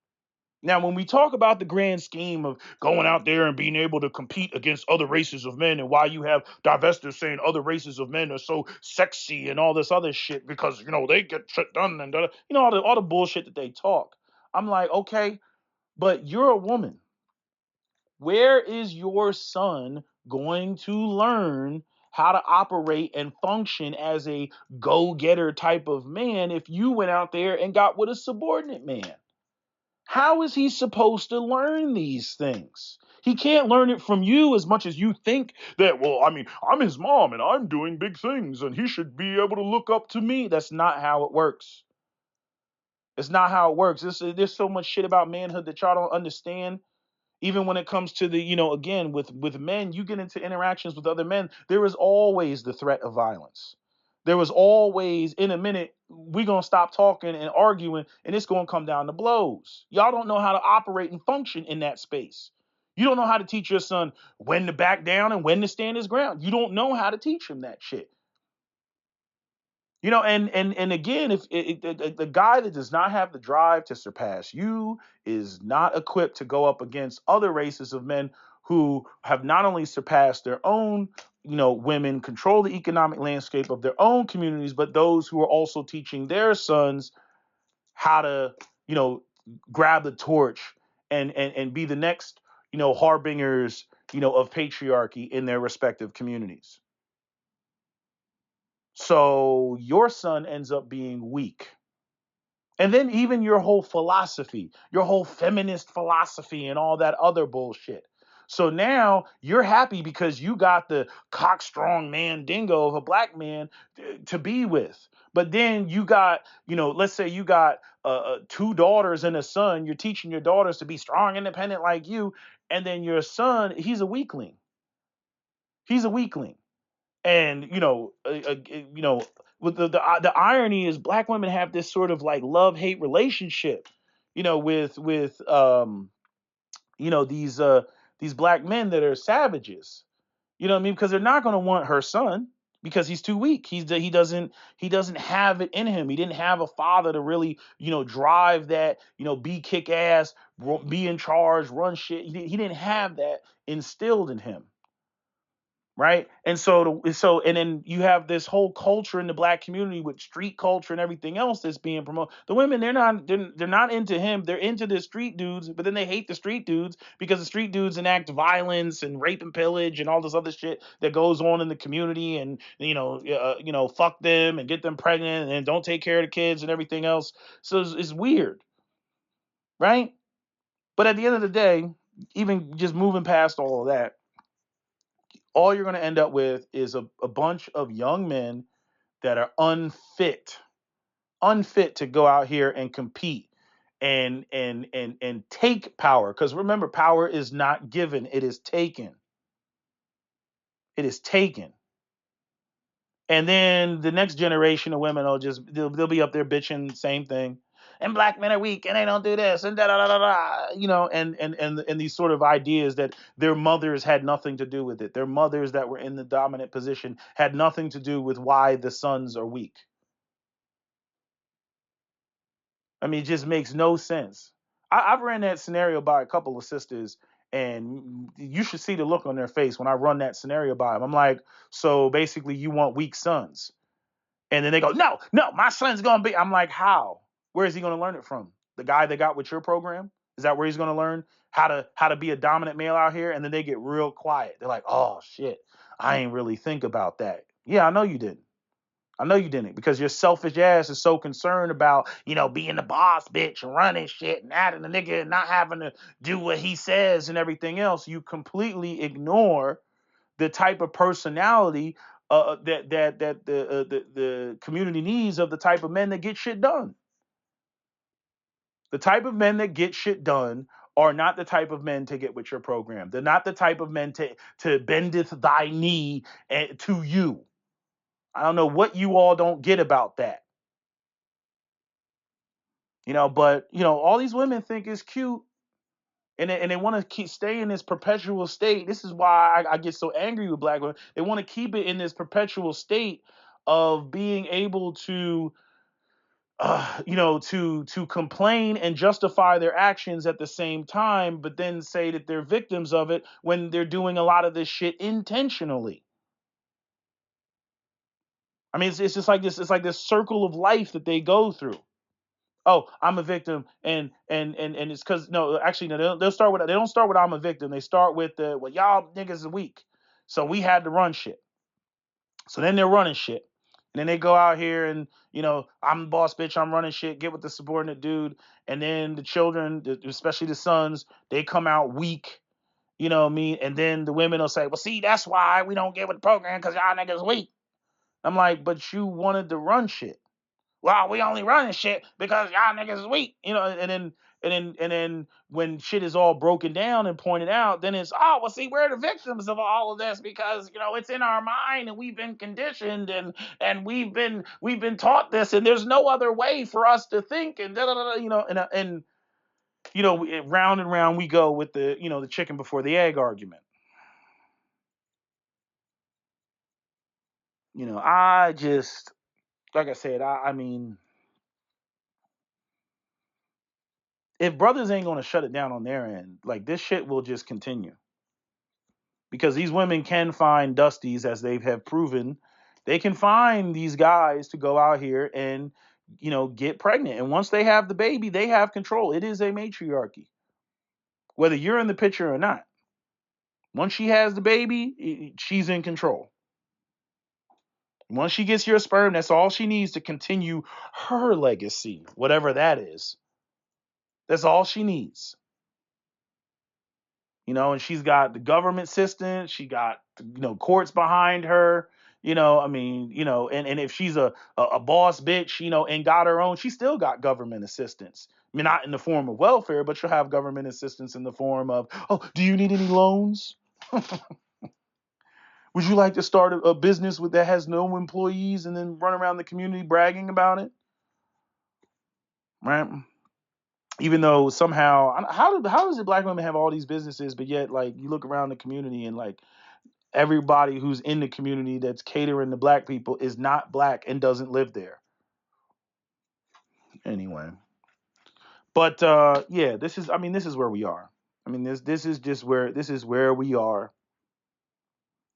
Now, when we talk about the grand scheme of going out there and being able to compete against other races of men, and why you have divestors saying other races of men are so sexy and all this other shit because they get shit done and all the bullshit that they talk. I'm like, okay, but you're a woman. Where is your son going to learn how to operate and function as a go-getter type of man if you went out there and got with a subordinate man? How is he supposed to learn these things? He can't learn it from you as much as you think that, well, I mean, I'm his mom and I'm doing big things and he should be able to look up to me. That's not how it works. It's not how it works. There's so much shit about manhood that y'all don't understand. Even when it comes to the, again, with men, you get into interactions with other men, there is always the threat of violence. There was always, in a minute, we're going to stop talking and arguing, and it's going to come down to blows. Y'all don't know how to operate and function in that space. You don't know how to teach your son when to back down and when to stand his ground. You don't know how to teach him that shit. And again, if the guy that does not have the drive to surpass you is not equipped to go up against other races of men who have not only surpassed their own, women, control the economic landscape of their own communities, but those who are also teaching their sons how to, grab the torch and be the next, harbingers, of patriarchy in their respective communities. So your son ends up being weak. And then even your whole philosophy, your whole feminist philosophy and all that other bullshit. So now you're happy because you got the cockstrong man dingo of a black man to be with. But then you got, let's say you got two daughters and a son. You're teaching your daughters to be strong, independent like you. And then your son, he's a weakling. He's a weakling. And with the irony is black women have this sort of like love hate relationship, with these black men that are savages. You know what I mean? Because they're not going to want her son because he's too weak. He doesn't have it in him. He didn't have a father to really drive that, be kick ass, be in charge, run shit. He didn't have that instilled in him. Right. And then you have this whole culture in the black community with street culture and everything else that's being promoted. The women, they're not into him. They're into the street dudes, but then they hate the street dudes because the street dudes enact violence and rape and pillage and all this other shit that goes on in the community, and fuck them and get them pregnant and don't take care of the kids and everything else. So it's weird. Right. But at the end of the day, even just moving past all of that, all you're going to end up with is a bunch of young men that are unfit to go out here and compete and take power. Because remember, power is not given, it is taken. It is taken. And then the next generation of women will they'll be up there bitching the same thing. And black men are weak and they don't do this and da da da da da. And these sort of ideas that their mothers had nothing to do with it. Their mothers that were in the dominant position had nothing to do with why the sons are weak. I mean, it just makes no sense. I've ran that scenario by a couple of sisters, and you should see the look on their face when I run that scenario by them. I'm like, so basically, you want weak sons. And then they go, no, no, my son's going to be. I'm like, how? Where is he going to learn it from? The guy that got with your program? Is that where he's going to learn how to be a dominant male out here? And then they get real quiet. They're like, oh, shit, I ain't really think about that. Yeah, I know you didn't. I know you didn't, because your selfish ass is so concerned about, being the boss bitch and running shit and that, and the nigga not having to do what he says and everything else. You completely ignore the type of personality that the community needs, of the type of men that get shit done. The type of men that get shit done are not the type of men to get with your program. They're not the type of men to bendeth thy knee to you. I don't know what you all don't get about that. But all these women think is cute, and they want to keep stay in this perpetual state. This is why I get so angry with black women. They want to keep it in this perpetual state of being able to to complain and justify their actions at the same time, but then say that they're victims of it when they're doing a lot of this shit intentionally. I mean, it's just like this. It's like this circle of life that they go through. Oh, I'm a victim, and it's because, no, actually, no, they don't start with I'm a victim. They start with well, y'all niggas are weak, so we had to run shit. So then they're running shit, and then they go out here and I'm the boss bitch, I'm running shit, get with the subordinate dude, and then the children, especially the sons, they come out weak. You know what I mean? And then the women will say, well, see, that's why we don't get with the program, because y'all niggas weak. I'm like, but you wanted to run shit. Well, we only running shit because y'all niggas is weak, and then when shit is all broken down and pointed out, then it's, oh, well, see, we're the victims of all of this because it's in our mind and we've been conditioned and we've been taught this, and there's no other way for us to think, and da da da, round and round we go with the chicken before the egg argument. I just, like I said, I mean, if brothers ain't gonna shut it down on their end, like, this shit will just continue. Because these women can find dusties, as they have proven. They can find these guys to go out here and get pregnant. And once they have the baby, they have control. It is a matriarchy, whether you're in the picture or not. Once she has the baby, she's in control. Once she gets your sperm, that's all she needs to continue her legacy, whatever that is. That's all she needs. And she's got the government system, she got courts behind her. And if she's a boss bitch, and got her own, she still got government assistance. I mean, not in the form of welfare, but she'll have government assistance in the form of, oh, do you need any loans? Would you like to start a business that has no employees and then run around the community bragging about it? Right? Even though somehow, how does it black women have all these businesses, but yet like you look around the community and like everybody who's in the community that's catering to black people is not black and doesn't live there. Anyway, but yeah, this is where we are. I mean, this is where we are.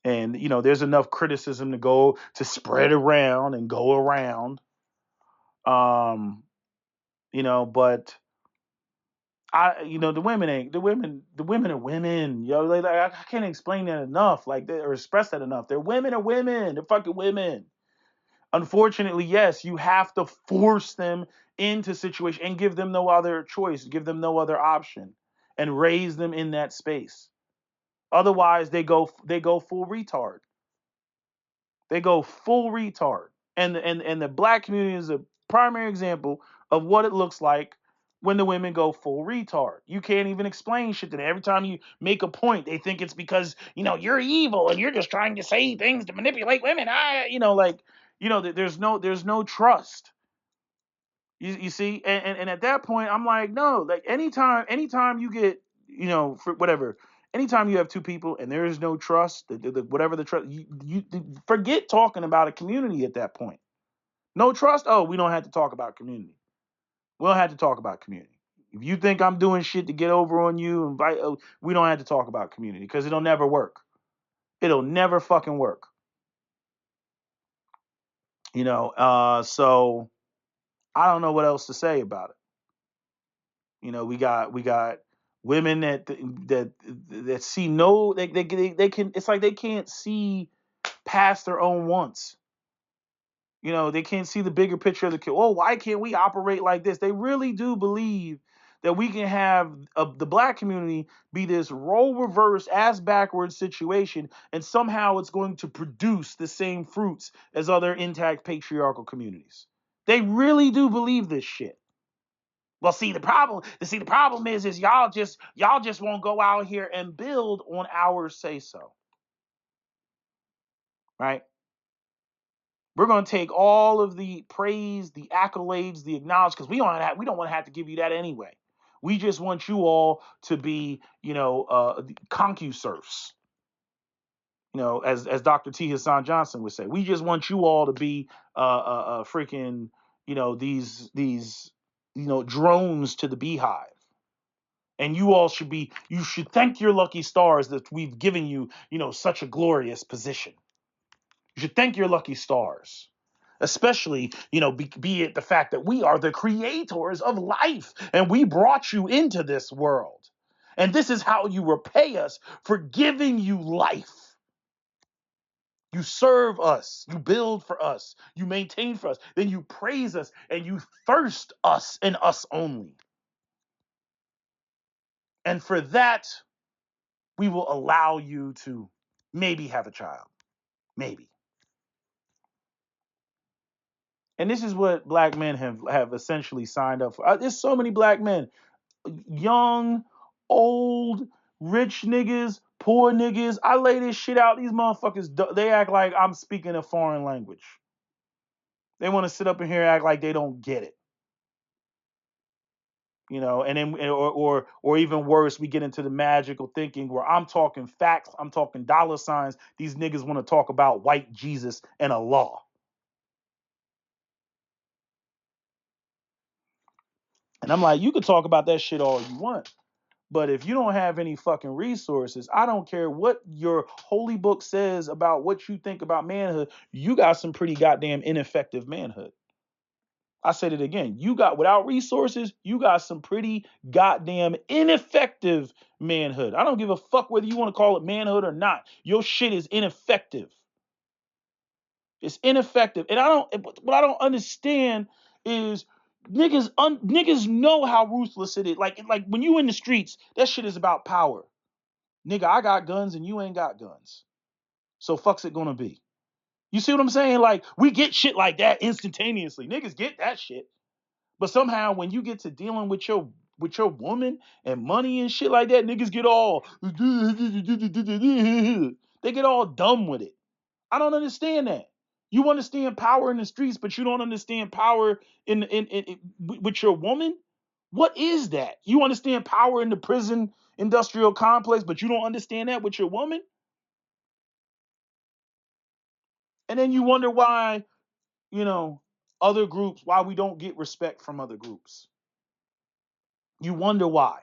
And there's enough criticism to spread around and go around. But the women are women, like I can't explain that enough, like or express that enough. Women are women. They're fucking women. Unfortunately, yes, you have to force them into situation and give them no other choice, give them no other option, and raise them in that space. Otherwise, they go full retard. They go full retard. And the black community is a primary example of what it looks like when the women go full retard. You can't even explain shit to them. Every time you make a point, they think it's because, you're evil and you're just trying to say things to manipulate women. There's no trust. You see? And at that point, I'm like, no, like anytime you get, for whatever, anytime you have two people and there is no trust, whatever the trust, you forget talking about a community at that point. No trust. Oh, we don't have to talk about community. We don't have to talk about community. If you think I'm doing shit to get over on you, we don't have to talk about community because it'll never work. It'll never fucking work. So I don't know what else to say about it. We got women that see no, they can, it's like they can't see past their own wants. They can't see the bigger picture of the kid. Oh, why can't we operate like this? They really do believe that we can have the black community be this role reverse, ass backwards situation, and somehow it's going to produce the same fruits as other intact patriarchal communities. They really do believe this shit. Well, the problem is y'all just won't go out here and build on our say so. Right? We're going to take all of the praise, the accolades, the acknowledgement, because we don't want to have to give you that anyway. We just want you all to be, concuserfs. As Dr. T. Hassan Johnson would say, we just want you all to be freaking, these drones to the beehive. And you should thank your lucky stars that we've given you, such a glorious position. You should thank your lucky stars. Especially, be it the fact that we are the creators of life and we brought you into this world. And this is how you repay us for giving you life. You serve us, you build for us, you maintain for us, then you praise us and you thirst us and us only. And for that, we will allow you to maybe have a child. Maybe. And this is what black men have essentially signed up for. There's so many black men, young, old, rich niggas, poor niggas. I lay this shit out. These motherfuckers, they act like I'm speaking a foreign language. They want to sit up in here and act like they don't get it. And then or even worse, we get into the magical thinking where I'm talking facts, I'm talking dollar signs. These niggas want to talk about white Jesus and Allah. And I'm like, you could talk about that shit all you want. But if you don't have any fucking resources, I don't care what your holy book says about what you think about manhood, you got some pretty goddamn ineffective manhood. I said it again. You got, without resources, you got some pretty goddamn ineffective manhood. I don't give a fuck whether you want to call it manhood or not. Your shit is ineffective. It's ineffective. And what I don't understand is niggas know how ruthless it is. Like when you in the streets, that shit is about power. Nigga, I got guns and you ain't got guns. So fuck's it gonna be? You see what I'm saying? Like, we get shit like that instantaneously. Niggas get that shit. But somehow when you get to dealing with your woman and money and shit like that, niggas get all they get all dumb with it. I don't understand that. You understand power in the streets, but you don't understand power in with your woman? What is that? You understand power in the prison industrial complex, but you don't understand that with your woman? And then you wonder why, you know, other groups, why we don't get respect from other groups. You wonder why.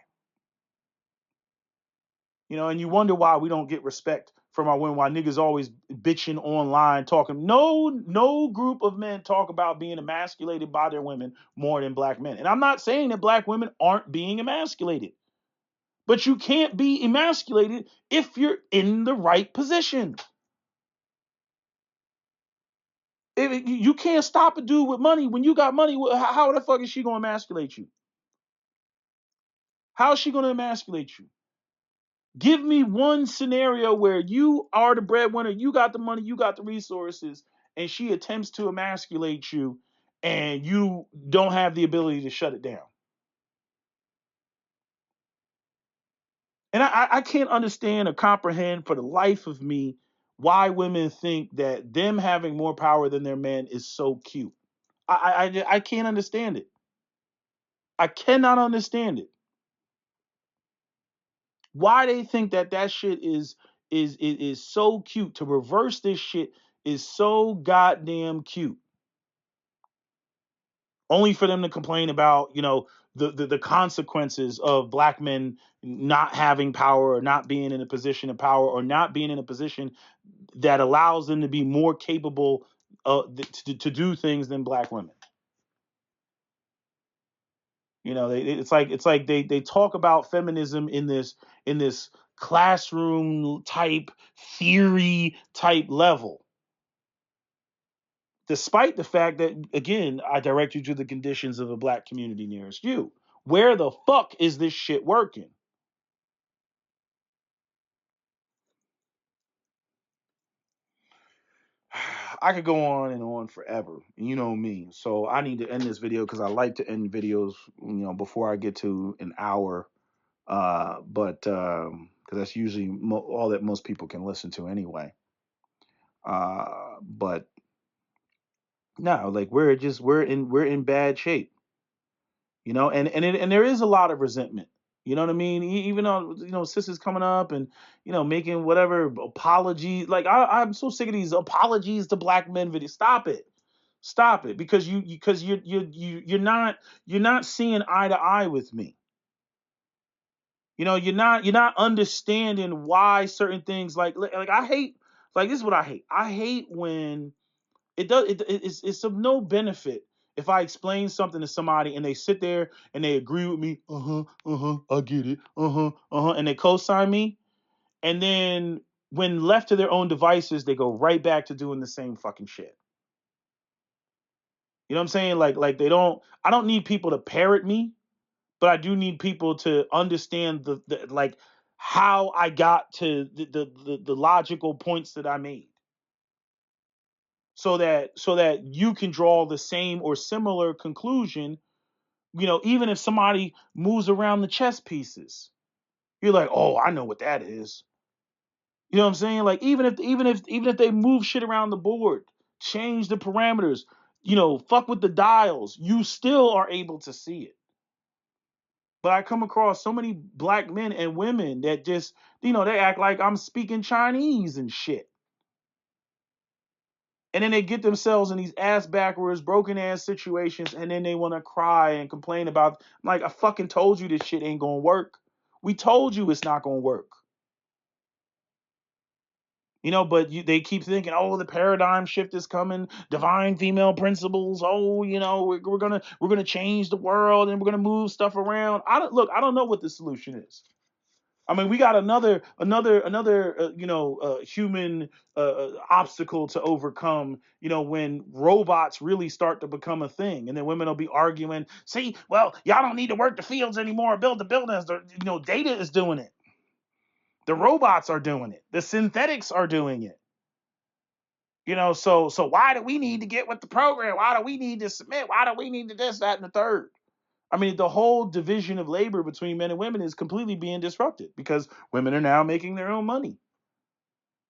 And you wonder why we don't get respect from our women, why niggas always bitching online, talking. No group of men talk about being emasculated by their women more than black men. And I'm not saying that black women aren't being emasculated, but you can't be emasculated if you're in the right position. You can't stop a dude with money. When you got money, how the fuck is she going to emasculate you? How is she going to emasculate you? Give me one scenario where you are the breadwinner, you got the money, you got the resources, and she attempts to emasculate you, and you don't have the ability to shut it down. And I can't understand or comprehend for the life of me why women think that them having more power than their men is so cute. I can't understand it. I cannot understand it. Why they think that shit is so cute. To reverse this shit is so goddamn cute. Only for them to complain about, the consequences of black men not having power, or not being in a position of power, or not being in a position that allows them to be more capable to do things than black women. It's like they talk about feminism in this classroom type theory type level, despite the fact that, again, I direct you to the conditions of a black community nearest you. Where the fuck is this shit working? I could go on and on forever. You know me. So I need to end this video because I like to end videos, before I get to an hour. But because that's usually all that most people can listen to anyway. But no, like we're in bad shape, and there is a lot of resentment. You know what I mean? Even though sisters coming up and making whatever apology. Like I'm so sick of these apologies to black men videos. Stop it, because you're not seeing eye to eye with me. You're not understanding why certain things, like I hate, like, this is what I hate. I hate when it's of no benefit if I explain something to somebody and they sit there and they agree with me, I get it, and they co-sign me, and then when left to their own devices, they go right back to doing the same fucking shit. You know what I'm saying? Like I don't need people to parrot me, but I do need people to understand the like how I got to the logical points that I made. So that you can draw the same or similar conclusion, even if somebody moves around the chess pieces. You're like, "Oh, I know what that is." You know what I'm saying? Like, even if they move shit around the board, change the parameters, fuck with the dials, you still are able to see it. But I come across so many black men and women that just, they act like I'm speaking Chinese and shit. And then they get themselves in these ass backwards, broken ass situations, and then they want to cry and complain about. I'm like, I fucking told you this shit ain't gonna work. We told you it's not gonna work. But they keep thinking, oh, the paradigm shift is coming, divine female principles. Oh, we're gonna change the world and we're gonna move stuff around. I don't know what the solution is. I mean, we got another human obstacle to overcome. When robots really start to become a thing, and then women will be arguing. See, well, y'all don't need to work the fields anymore, build the buildings. Data is doing it. The robots are doing it. The synthetics are doing it. So why do we need to get with the program? Why do we need to submit? Why do we need to this, that, and the third? I mean, the whole division of labor between men and women is completely being disrupted because women are now making their own money,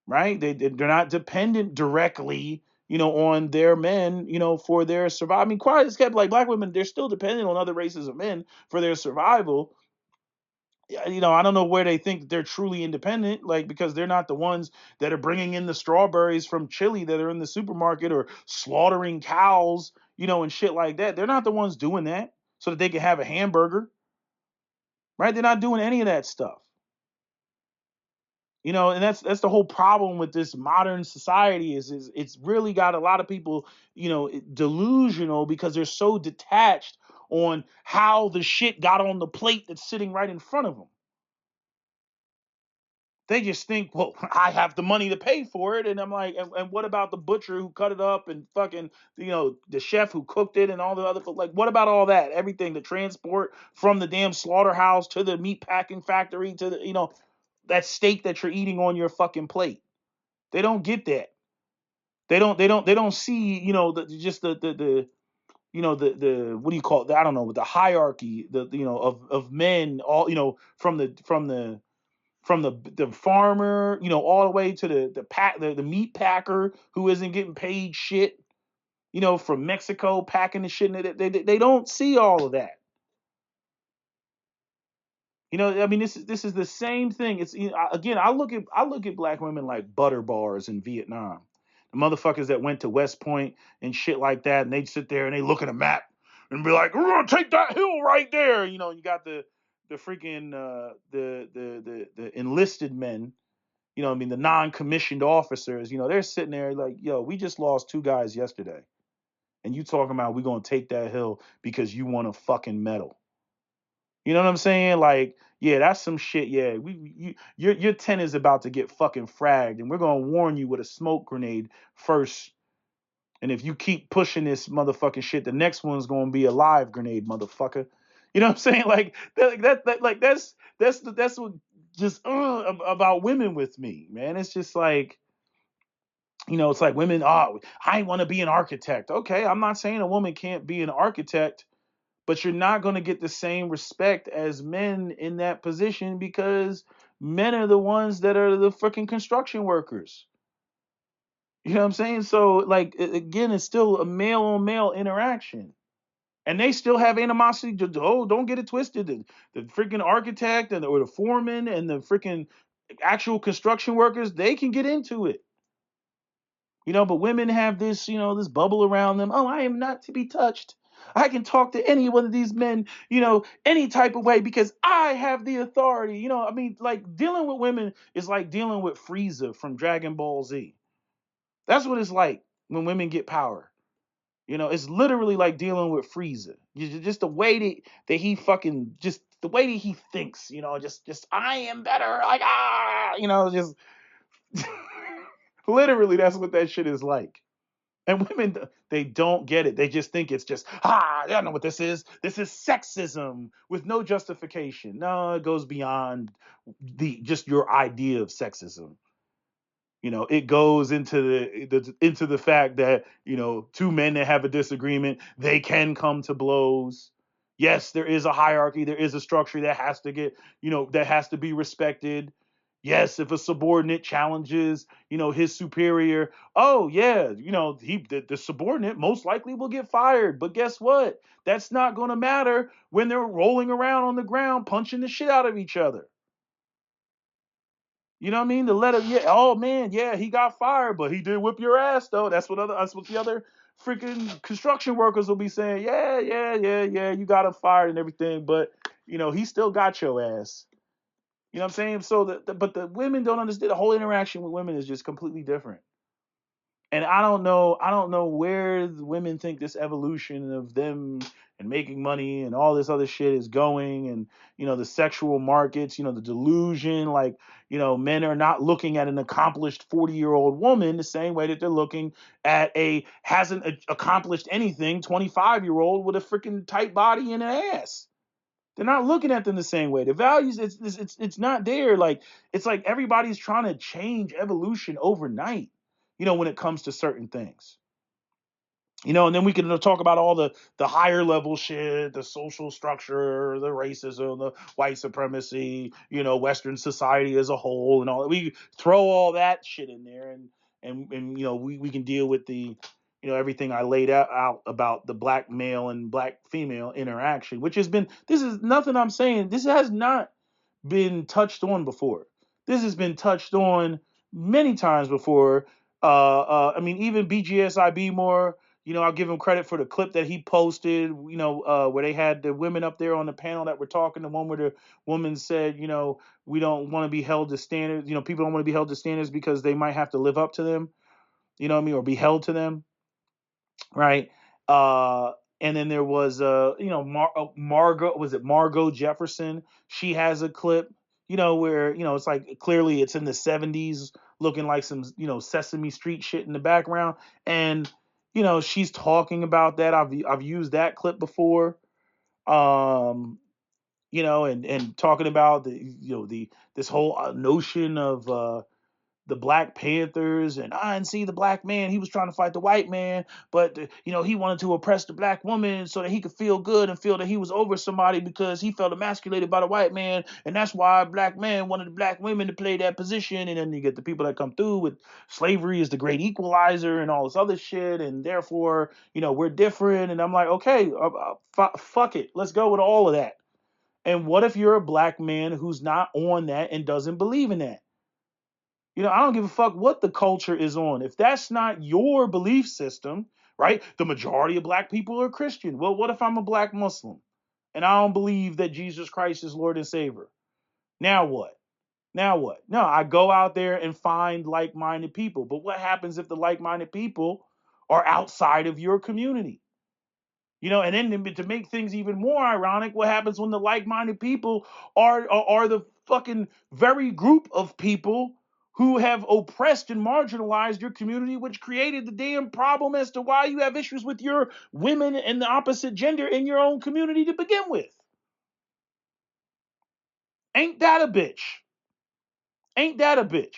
right? They're not dependent directly, on their men, for their survival. I mean, quiet as kept, like black women, they're still dependent on other races of men for their survival. I don't know where they think they're truly independent, like because they're not the ones that are bringing in the strawberries from Chile that are in the supermarket or slaughtering cows, and shit like that. They're not the ones doing that so that they can have a hamburger, right? They're not doing any of that stuff. And that's the whole problem with this modern society is it's really got a lot of people, delusional because they're so detached on how the shit got on the plate that's sitting right in front of them. They just think, well, I have the money to pay for it. And I'm like, and what about the butcher who cut it up and fucking, the chef who cooked it and all the other, like, what about all that? Everything, the transport from the damn slaughterhouse to the meat packing factory to the, that steak that you're eating on your fucking plate. They don't get that. They don't see, just the what do you call it? I don't know, the hierarchy, of men, all, from the farmer, all the way to the meat packer who isn't getting paid shit, from Mexico packing the shit. They don't see all of that. I mean, this is the same thing. It's again, I look at black women like butter bars in Vietnam. The motherfuckers that went to West Point and shit like that, and they sit there and they look at a map and be like, "We're gonna take that hill right there." You got the freaking the enlisted men. I mean, the non-commissioned officers. They're sitting there like, "Yo, we just lost two guys yesterday, and you talking about we gonna take that hill because you want a fucking medal." You know what I'm saying? Like, yeah, that's some shit. Yeah, your tent is about to get fucking fragged, and we're gonna warn you with a smoke grenade first. And if you keep pushing this motherfucking shit, the next one's gonna be a live grenade, motherfucker. You know what I'm saying? Like like that's what just about women with me, man. It's just like, it's like women. Oh, I want to be an architect. Okay, I'm not saying a woman can't be an architect, but you're not going to get the same respect as men in that position because men are the ones that are the freaking construction workers. You know what I'm saying? So, like, again, it's still a male on male interaction. And they still have animosity. Oh, don't get it twisted. The freaking architect or the foreman and the freaking actual construction workers, they can get into it. But women have this, this bubble around them. Oh, I am not to be touched. I can talk to any one of these men, any type of way because I have the authority. I mean, like dealing with women is like dealing with Frieza from Dragon Ball Z. That's what it's like when women get power. It's literally like dealing with Frieza. Just the way that he fucking, just the way that he thinks, just I am better. Like, just literally that's what that shit is like. And women, they don't get it. They just think it's just, I don't know what this is. This is sexism with no justification. No, it goes beyond just your idea of sexism. It goes into the fact that, two men that have a disagreement, they can come to blows. Yes, there is a hierarchy, there is a structure that has to get, that has to be respected. Yes, if a subordinate challenges, his superior, oh yeah, the subordinate most likely will get fired. But guess what? That's not going to matter when they're rolling around on the ground punching the shit out of each other. You know what I mean? The letter, yeah. Oh man, yeah, he got fired, but he did whip your ass though. That's what the other freaking construction workers will be saying. Yeah, yeah, yeah, yeah. You got him fired and everything, but he still got your ass. You know what I'm saying? So but the women don't understand. The whole interaction with women is just completely different. And I don't know where the women think this evolution of them and making money and all this other shit is going, and the sexual markets, the delusion, like, men are not looking at an accomplished 40-year-old woman the same way that they're looking at a hasn't accomplished anything 25-year-old with a freaking tight body and an ass. They're not looking at them the same way. The values, it's not there. Like, it's like everybody's trying to change evolution overnight, when it comes to certain things. And then we can talk about all the higher level shit, the social structure, the racism, the white supremacy, Western society as a whole, and all that. We throw all that shit in there, and we can deal with the everything I laid out about the black male and black female interaction, which has been, this is nothing I'm saying. This has not been touched on before. This has been touched on many times before. I mean, even BGSIB more. I'll give him credit for the clip that he posted. Where they had the women up there on the panel that were talking. The one where the woman said, we don't want to be held to standards. People don't want to be held to standards because they might have to live up to them. You know what I mean, or be held to them, right? And then there was Margot, was it Margot Jefferson? She has a clip, where it's like clearly it's in the 70s, looking like some Sesame Street shit in the background, and she's talking about that. I've used that clip before, and talking about the this whole notion of the Black Panthers, and see the black man, he was trying to fight the white man, but he wanted to oppress the black woman so that he could feel good and feel that he was over somebody because he felt emasculated by the white man, and that's why black man wanted the black women to play that position. And then you get the people that come through with slavery is the great equalizer and all this other shit, and therefore we're different. And I'm like, okay, fuck it, let's go with all of that. And what if you're a black man who's not on that and doesn't believe in that? I don't give a fuck what the culture is on. If that's not your belief system, right? The majority of black people are Christian. Well, what if I'm a black Muslim and I don't believe that Jesus Christ is Lord and Savior? Now what? Now what? No, I go out there and find like-minded people. But what happens if the like-minded people are outside of your community? And then to make things even more ironic, what happens when the like-minded people are the fucking very group of people who have oppressed and marginalized your community, which created the damn problem as to why you have issues with your women and the opposite gender in your own community to begin with? Ain't that a bitch? Ain't that a bitch?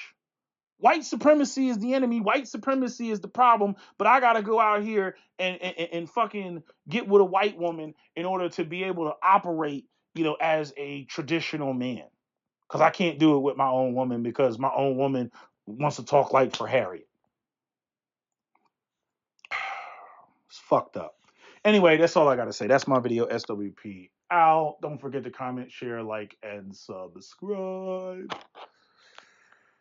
White supremacy is the enemy. White supremacy is the problem. But I gotta go out here and fucking get with a white woman in order to be able to operate, as a traditional man. Because I can't do it with my own woman because my own woman wants to talk like for Harriet. It's fucked up. Anyway, that's all I gotta say. That's my video. SWP out. Don't forget to comment, share, like, and subscribe.